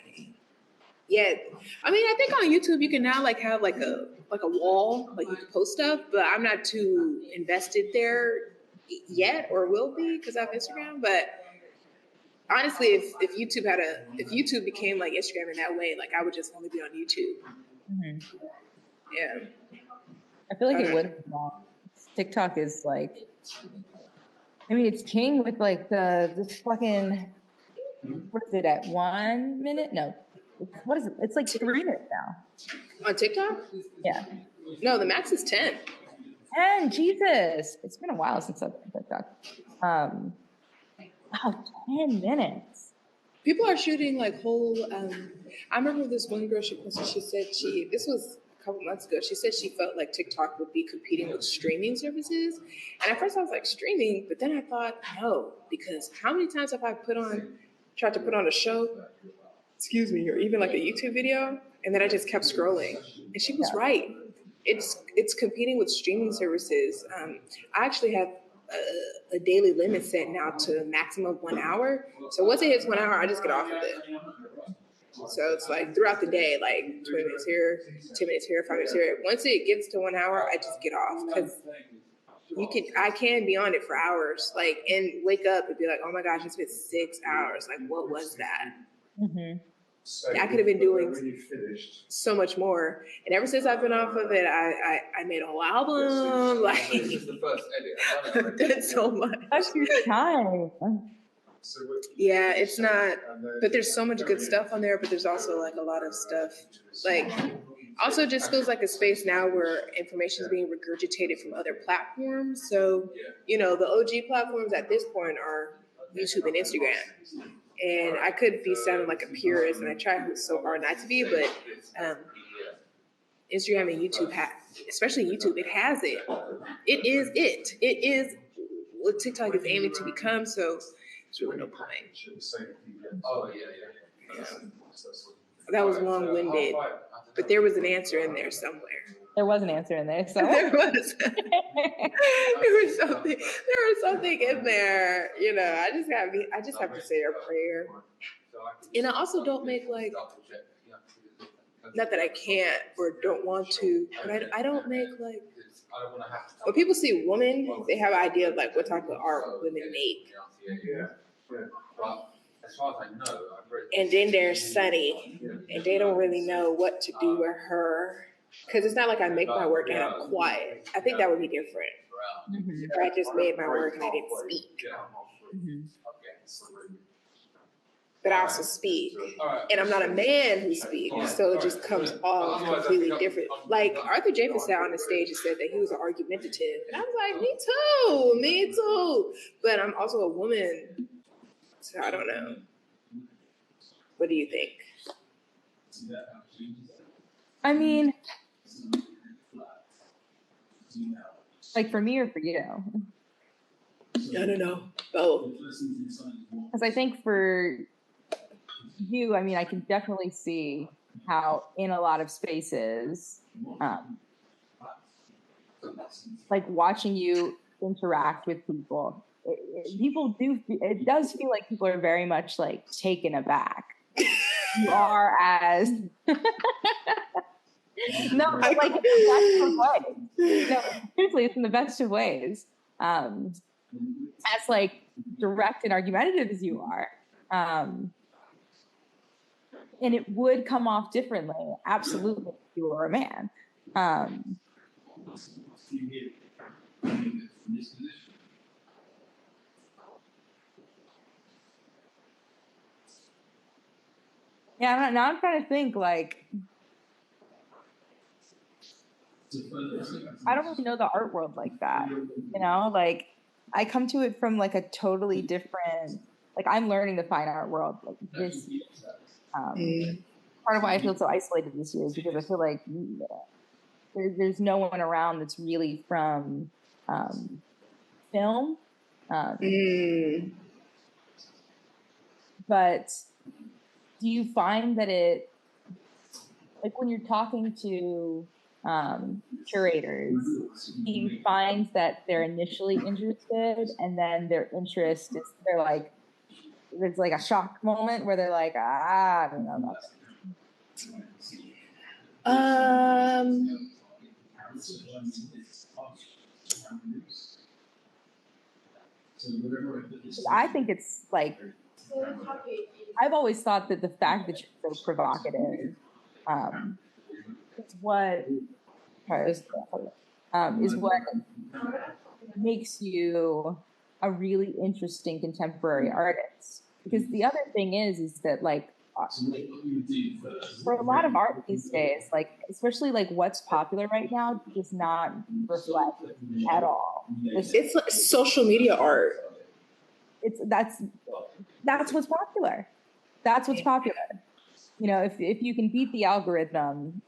I mean, I think on YouTube you can now like have like a wall, like you can post stuff, but I'm not too invested there yet, or will be because I have Instagram. But honestly, if YouTube became like Instagram in that way, like I would just only be on YouTube. Yeah, I feel like it would. TikTok is like, I mean, it's king with like this fucking. What is it at 1 minute? No, what is it? It's like 3 minutes now. On TikTok? Yeah. No, the max is 10. 10, Jesus. It's been a while since I've been TikTok. Wow, 10 minutes. People are shooting like whole, I remember this one girl she posted, she said this was a couple months ago, she said she felt like TikTok would be competing with streaming services. And at first I was like, streaming? But then I thought, no, because how many times have I tried to put on a show, or even like a YouTube video, and then I just kept scrolling. And she was right. It's competing with streaming services. I actually have a daily limit set now to a maximum of 1 hour. So once it hits 1 hour, I just get off of it. So it's like throughout the day, like 20 minutes here, 10 minutes here, 5 minutes here. Once it gets to 1 hour, I just get off because I can be on it for hours, like, and wake up and be like, oh my gosh, it's been 6 hours. Like, what was that? I could have been doing so much more. And ever since I've been off of it, I made a whole album. Like, I've done so much. That's your time. Yeah, it's not, but there's so much good stuff on there, but there's also like a lot of stuff, like, also just feels like a space now where information is being regurgitated from other platforms. So, you know, the OG platforms at this point are YouTube and Instagram. And I could be sounding like a purist, and I try so hard not to be, but Instagram and YouTube especially YouTube, it has it. It is it. It is what TikTok is aiming to become, so there's really no point. That was long-winded, but there was an answer in there somewhere. There was an answer in there, so There was something in there, you know. I just have to say a prayer. And I also don't make like, not that I can't or don't want to, but I don't make like, when people see women, they have an idea of like what type of art women make. And then there's Suni, and they don't really know what to do with her. Because it's not like I make my work and I'm quiet. I think that would be different. If I just made my work and I didn't speak. But I also speak. And I'm not a man who speaks, so it just comes off completely different. Like Arthur James sat on the stage and said that he was an argumentative. And I was like, me too. But I'm also a woman, so I don't know. What do you think? I mean, like for me or for you? No. Both. Because I think for you, I mean, I can definitely see how in a lot of spaces, like watching you interact with people, it does feel like people are very much like taken aback. You are as no, but like in the best of ways. No, seriously, it's in the best of ways. As like direct and argumentative as you are, and it would come off differently, absolutely, if you were a man. Yeah, now I'm trying to think, like, I don't really know the art world like that, you know? Like, I come to it from, like, a totally different, like, I'm learning the fine art world, like, this, part of why I feel so isolated this year is because I feel like there's no one around that's really from film. But do you find that it, like when you're talking to curators, do you find that they're initially interested and then their interest is, they're like, there's like a shock moment where they're like, I don't know about that. I think it's like, I've always thought that the fact that you're so provocative is what makes you a really interesting contemporary artist. Because the other thing is that like for a lot of art these days, like especially like what's popular right now does not reflect at all. It's like social media art. That's what's popular. That's what's popular. You know, if you can beat the algorithm,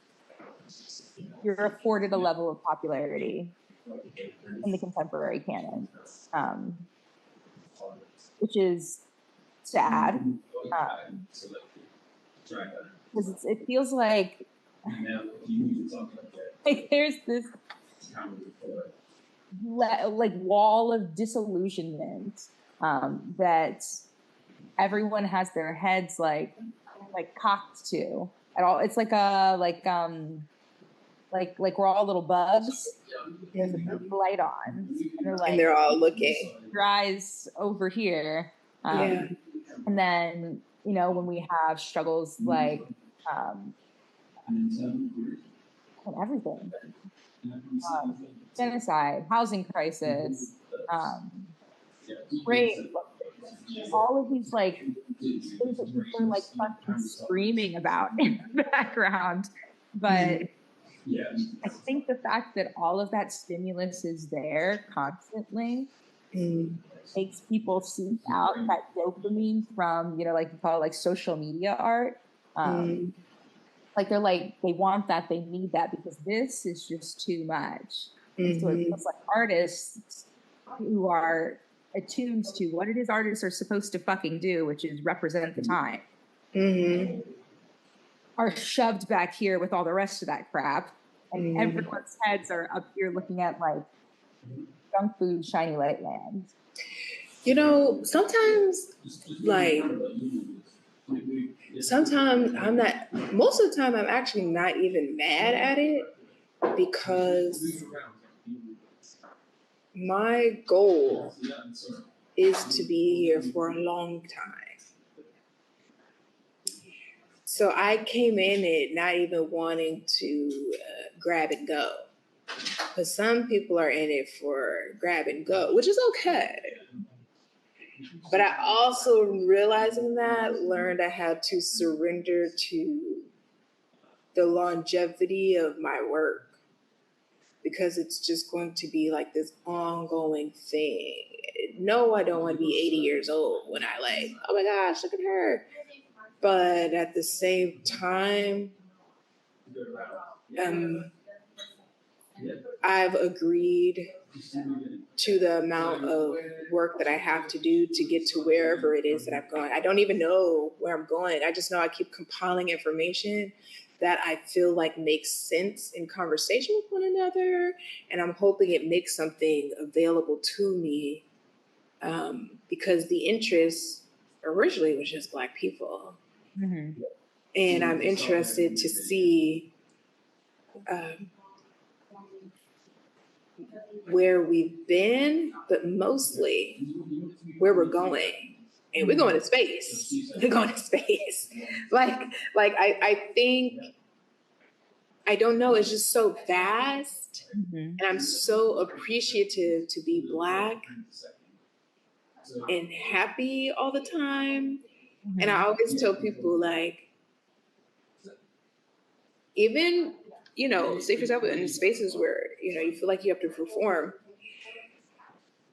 you're afforded a level of popularity in the contemporary canon, which is sad. Because it feels like there's this like wall of disillusionment that everyone has their heads like cocked to at all. It's like like we're all little bugs. There's a big light on, and they're all looking. Your eyes over here, and then you know when we have struggles like and everything, genocide, housing crisis, rape. All of these like things that people are like fucking screaming about in the background, but I think the fact that all of that stimulus is there constantly makes people seek out that dopamine from, you know, like you call it like social media art. Like they're like, they want that, they need that because this is just too much. So it feels like artists who are attuned to what it is artists are supposed to fucking do, which is represent the time, are shoved back here with all the rest of that crap. And everyone's heads are up here looking at like junk food, shiny white land. You know, sometimes I'm not, most of the time I'm actually not even mad at it because my goal is to be here for a long time. So I came in it not even wanting to grab and go. But some people are in it for grab and go, which is okay. But I also, realizing that, learned I had to surrender to the longevity of my work because it's just going to be like this ongoing thing. No, I don't want to be 80 years old when I like, oh my gosh, look at her. But at the same time, I've agreed to the amount of work that I have to do to get to wherever it is that I'm going. I don't even know where I'm going. I just know I keep compiling information that I feel like makes sense in conversation with one another. And I'm hoping it makes something available to me because the interest originally was just Black people. Mm-hmm. And I'm interested to see where we've been, but mostly where we're going. And we're going to space. We're going to space. I think, I don't know, it's just so vast. Mm-hmm. And I'm so appreciative to be Black and happy all the time. Mm-hmm. And I always tell people, like, even, you know, say for example, in spaces where, you know, you feel like you have to perform.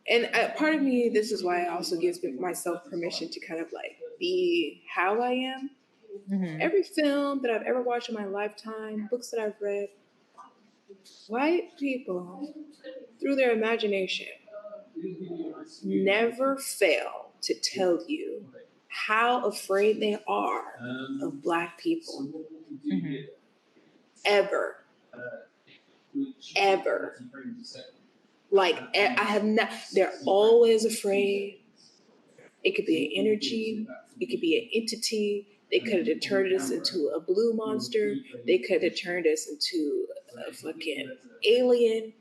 And part of me, this is why I also gives myself permission to kind of like be how I am. Mm-hmm. Every film that I've ever watched in my lifetime, books that I've read, white people, through their imagination, never fail to tell you how afraid they are of Black people. Mm-hmm. Ever. Like, I have not, they're always afraid. It could be an energy, it could be an entity. They could have turned us into a blue monster. They could have turned us into a fucking alien.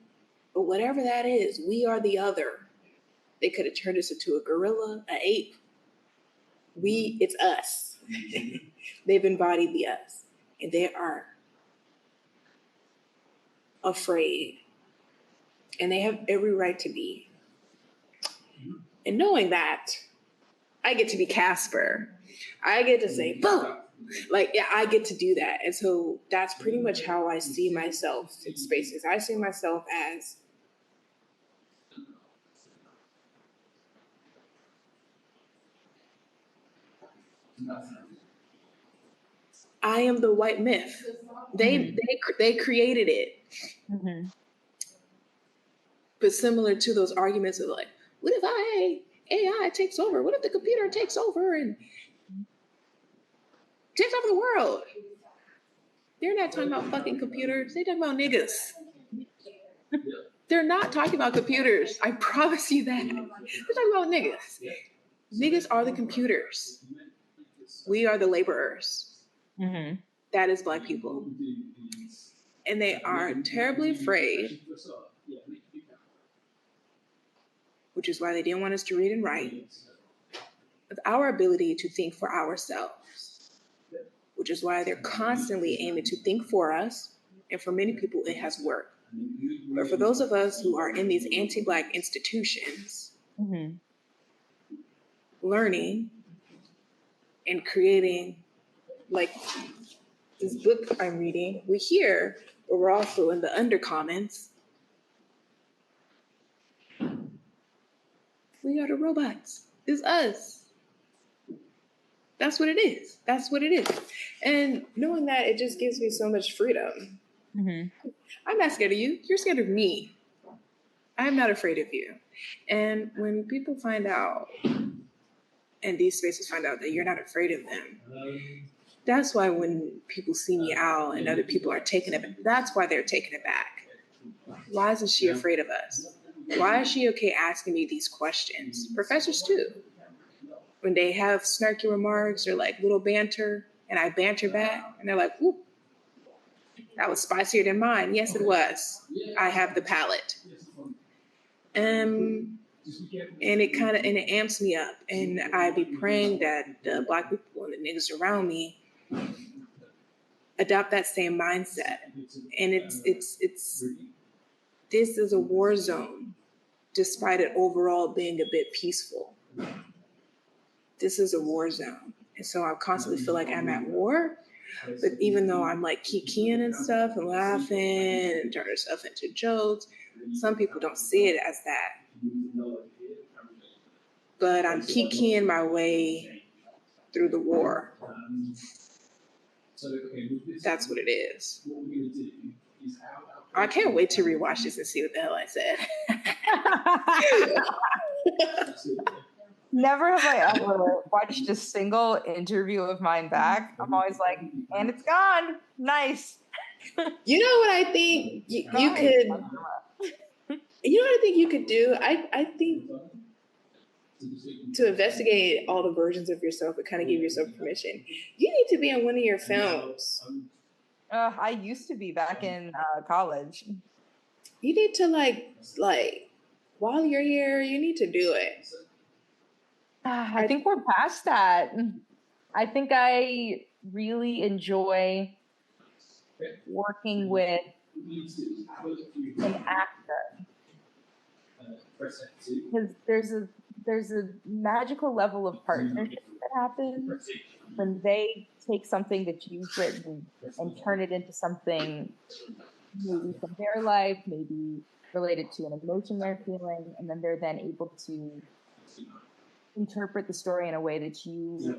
But whatever that is, we are the other. They could have turned us into a gorilla, an ape. It's us. They've embodied the us. And they are afraid. And they have every right to be. And knowing that, I get to be Casper. I get to say, boom. Like, yeah, I get to do that. And so that's pretty much how I see myself in spaces. I see myself as I am the white myth. They created it. Mm-hmm. But similar to those arguments of like, what if AI takes over? What if the computer takes over and takes over the world? They're not talking about fucking computers. They're talking about niggas. They're not talking about computers. I promise you that. They're talking about niggas. Niggas are the computers. We are the laborers. Mm-hmm. That is Black people. And they are terribly afraid, which is why they didn't want us to read and write, of our ability to think for ourselves, which is why they're constantly aiming to think for us. And for many people, it has worked. But for those of us who are in these anti-Black institutions, mm-hmm. learning and creating, like this book I'm reading, we're here, but we're also in the UnderCommons. We are the robots. It's us. That's what it is. That's what it is. And knowing that, it just gives me so much freedom. Mm-hmm. I'm not scared of you. You're scared of me. I'm not afraid of you. And when people find out, and these spaces find out that you're not afraid of them, That's why when people see me out and other people are taken aback, that's why they're taken aback. Why isn't she afraid of us? Why is she okay asking me these questions? Professors too. When they have snarky remarks or like little banter and I banter back and they're like, whoop, that was spicier than mine. Yes, it was. I have the palate. And it amps me up. And I be praying that the Black people and the niggas around me adopt that same mindset. And it's this is a war zone, despite it overall being a bit peaceful. This is a war zone. And so I constantly feel like I'm at war. But even though I'm like kikiing and stuff and laughing and turning stuff into jokes, some people don't see it as that. But I'm kikiing my way through the war. That's what it is. I can't wait to rewatch this and see what the hell I said. Never have I ever watched a single interview of mine back. I'm always like, and it's gone. Nice. You know what I think you could? You know what I think you could do? I think to investigate all the versions of yourself and kind of give yourself permission, you need to be in one of your films. I used to be back in college. You need to like while you're here, you need to do it. I think we're past that. I think I really enjoy working with an actor because there's a magical level of partnership that happens when they take something that you've written and turn it into something maybe from their life, maybe related to an emotion they're feeling, and then they're then able to interpret the story in a way that you're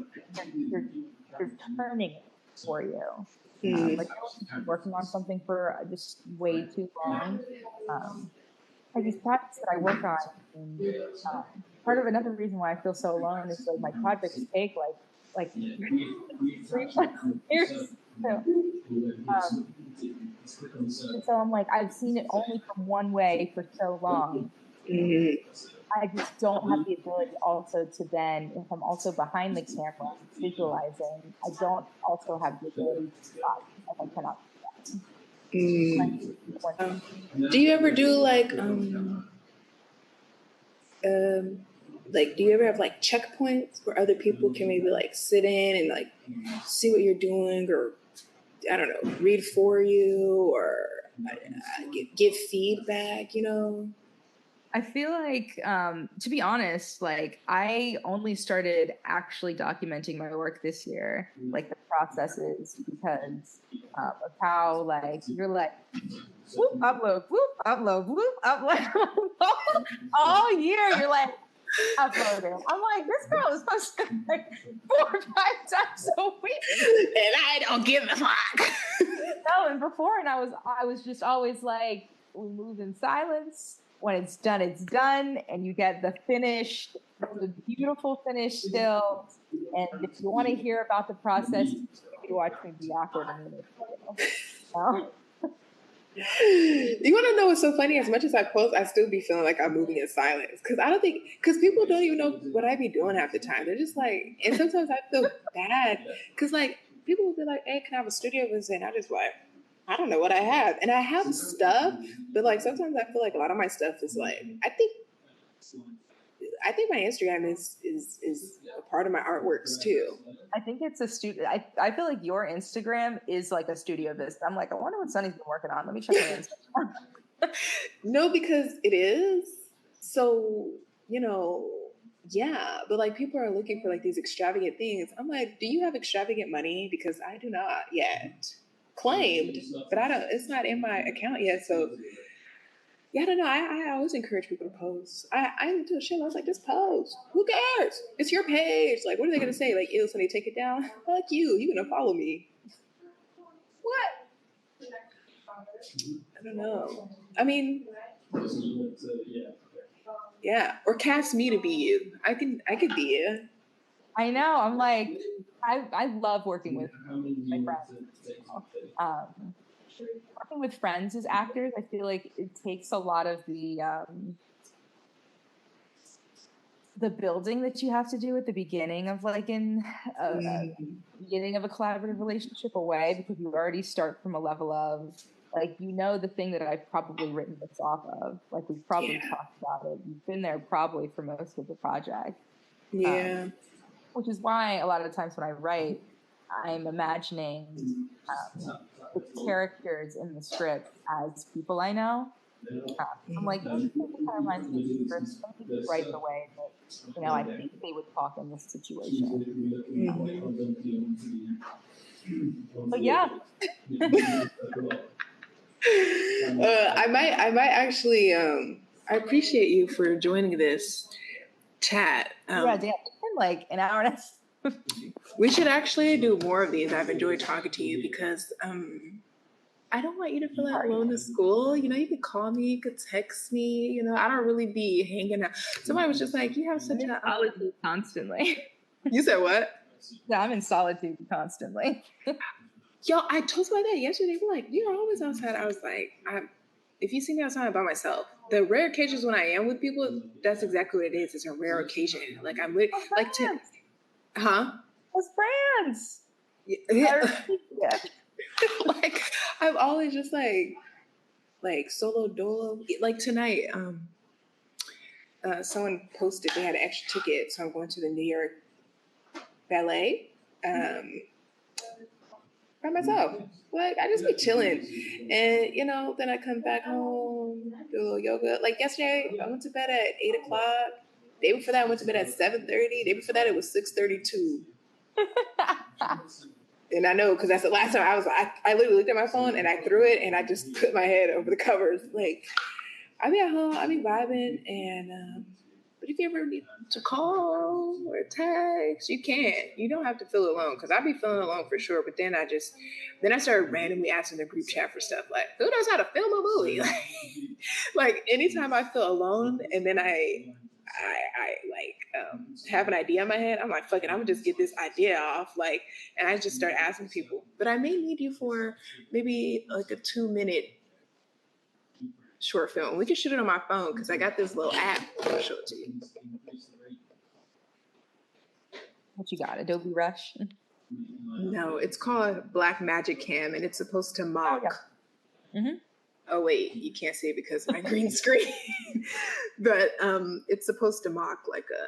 turning it for you. Like working on something for just way too long. Like these projects that I work on, and, part of another reason why I feel so alone is like my projects take like 3 years. And so I'm like, I've seen it only from one way for so long. I just don't have the ability also to then, if I'm also behind the camera visualizing, I don't also have the ability to stop if I cannot do that. Do you ever do like do you ever have like checkpoints where other people can maybe like sit in and like see what you're doing, or I don't know, read for you, or give feedback, you know? I feel like, to be honest, like I only started actually documenting my work this year, like the processes, because of how like you're like, whoop, upload, whoop, upload. All year you're like, uploading. I'm like, this girl is supposed to like 4 or 5 times a week. And I don't give a fuck. No, and before, and I was just always like, we move in silence. When it's done, and you get the beautiful finished still. And if you want to hear about the process, you watch me be awkward in the You want to know what's so funny? As much as I post, I still be feeling like I'm moving in silence because people don't even know what I be doing half the time. They're just like, and sometimes I feel bad because like people will be like, "Hey, can I have a studio visit?" And I just like, I don't know what I have. And I have stuff, but like sometimes I feel like a lot of my stuff is like, I think my Instagram is a part of my artworks too. I think it's a studio. I feel like your Instagram is like a studio visit. I'm like, I wonder what Sunny's been working on. Let me check my Instagram. No, because it is. So, you know, yeah. But like people are looking for like these extravagant things. I'm like, do you have extravagant money? Because I do not yet. Claimed, but it's not in my account yet. So yeah, I don't know. I always encourage people to post. I do shit. I was like, just post. Who cares? It's your page. Like, what are they gonna say? Like, ew, somebody take it down? Fuck you. You gonna follow me? What? I don't know. I mean, yeah. Or cast me to be you. I could be you. I know. I'm like, I love working with my friends. Working with friends as actors, I feel like it takes a lot of the building that you have to do at the beginning of like beginning of a collaborative relationship away, because you already start from a level of like, you know, the thing that I've probably written this off of, like we've probably talked about it. You've been there probably for most of the project. Yeah. Which is why a lot of the times when I write, I'm imagining the characters in the script as people I know. I'm like, this kind of reminds me of the script. Let me write the way that, you know, I think they would talk in this situation. But yeah. I might actually, I appreciate you for joining this chat. Yeah, damn, it's been like an hour and a half. We should actually do more of these. I've enjoyed talking to you because I don't want you to feel like alone in school. You know, you could call me, you could text me. You know, I don't really be hanging out. Somebody was just like, you have such a solitude constantly. You said what? Yeah, I'm in solitude constantly. Yo, I told somebody that yesterday. They were like, you're always outside. I was like, if you see me outside, I'm by myself. The rare occasions when I am with people, that's exactly what it is. It's a rare occasion. Like I'm with, like, What's brands? Yeah. Like I'm always just like solo dolo. Like tonight, someone posted they had an extra ticket, so I'm going to the New York Ballet by myself. Like I just be chilling, and you know, then I come back home, do a little yoga. Like yesterday, I went to bed at 8:00. Day before that, I went to bed at 7:30. Day before that, it was 6:32. And I know because that's the last time I literally looked at my phone and I threw it and I just put my head over the covers. Like I be at home, I be vibing, and but if you ever need to call or text, you can. You don't have to feel alone because I be feeling alone for sure. But then I started randomly asking the group chat for stuff like, who knows how to film a movie? Like anytime I feel alone and then I have an idea in my head, I'm like, fuck it, I'm gonna just get this idea off, like, and I just start asking people. But I may need you for maybe like a 2-minute short film. We can shoot it on my phone because I got this little app. I'll show it to you. What you got? Adobe Rush? No, it's called Black Magic Cam, and it's supposed to mock. Oh wait, you can't see it because of my green screen. But it's supposed to mock like a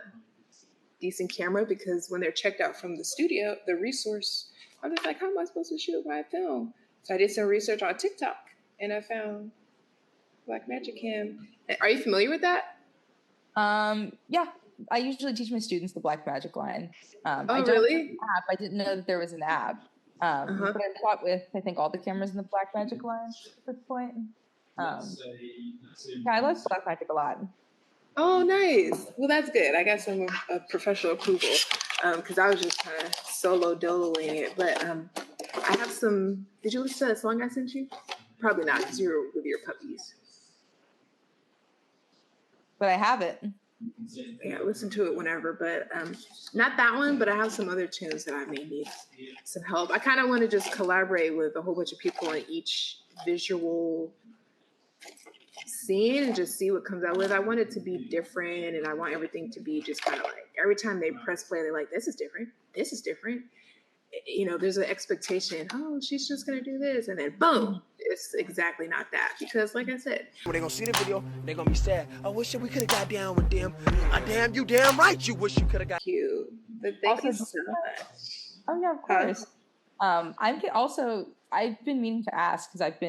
decent camera because when they're checked out from the studio, the resource, I'm just like, how am I supposed to shoot my film? So I did some research on TikTok and I found Black Magic Cam. Are you familiar with that? Yeah, I usually teach my students the Black Magic line. Oh, really? I didn't know that there was an app. But I shot with, I think, all the cameras in the Black Magic line at this point. Yeah, I like Black Magic a lot. Oh, nice. Well, that's good. I got some professional approval because I was just kind of solo doloing it. But I have some. Did you listen to that song I sent you? Probably not because you were with your puppies. But I have it. Yeah, listen to it whenever. But not that one, but I have some other tunes that I may need some help. I kind of want to just collaborate with a whole bunch of people on each visual scene and just see what comes out with. I want it to be different, and I want everything to be just kind of like every time they press play, they're like, this is different. This is different. You know, there's an expectation. Oh, she's just gonna do this, and then boom, it's exactly not that. Because, like I said, when they gonna see the video, they gonna be sad. I wish we could have got down with them. Damn, you damn right. You wish you could have got. Cute. But thank you so much. Oh yeah, of course. I've been meaning to ask because I've been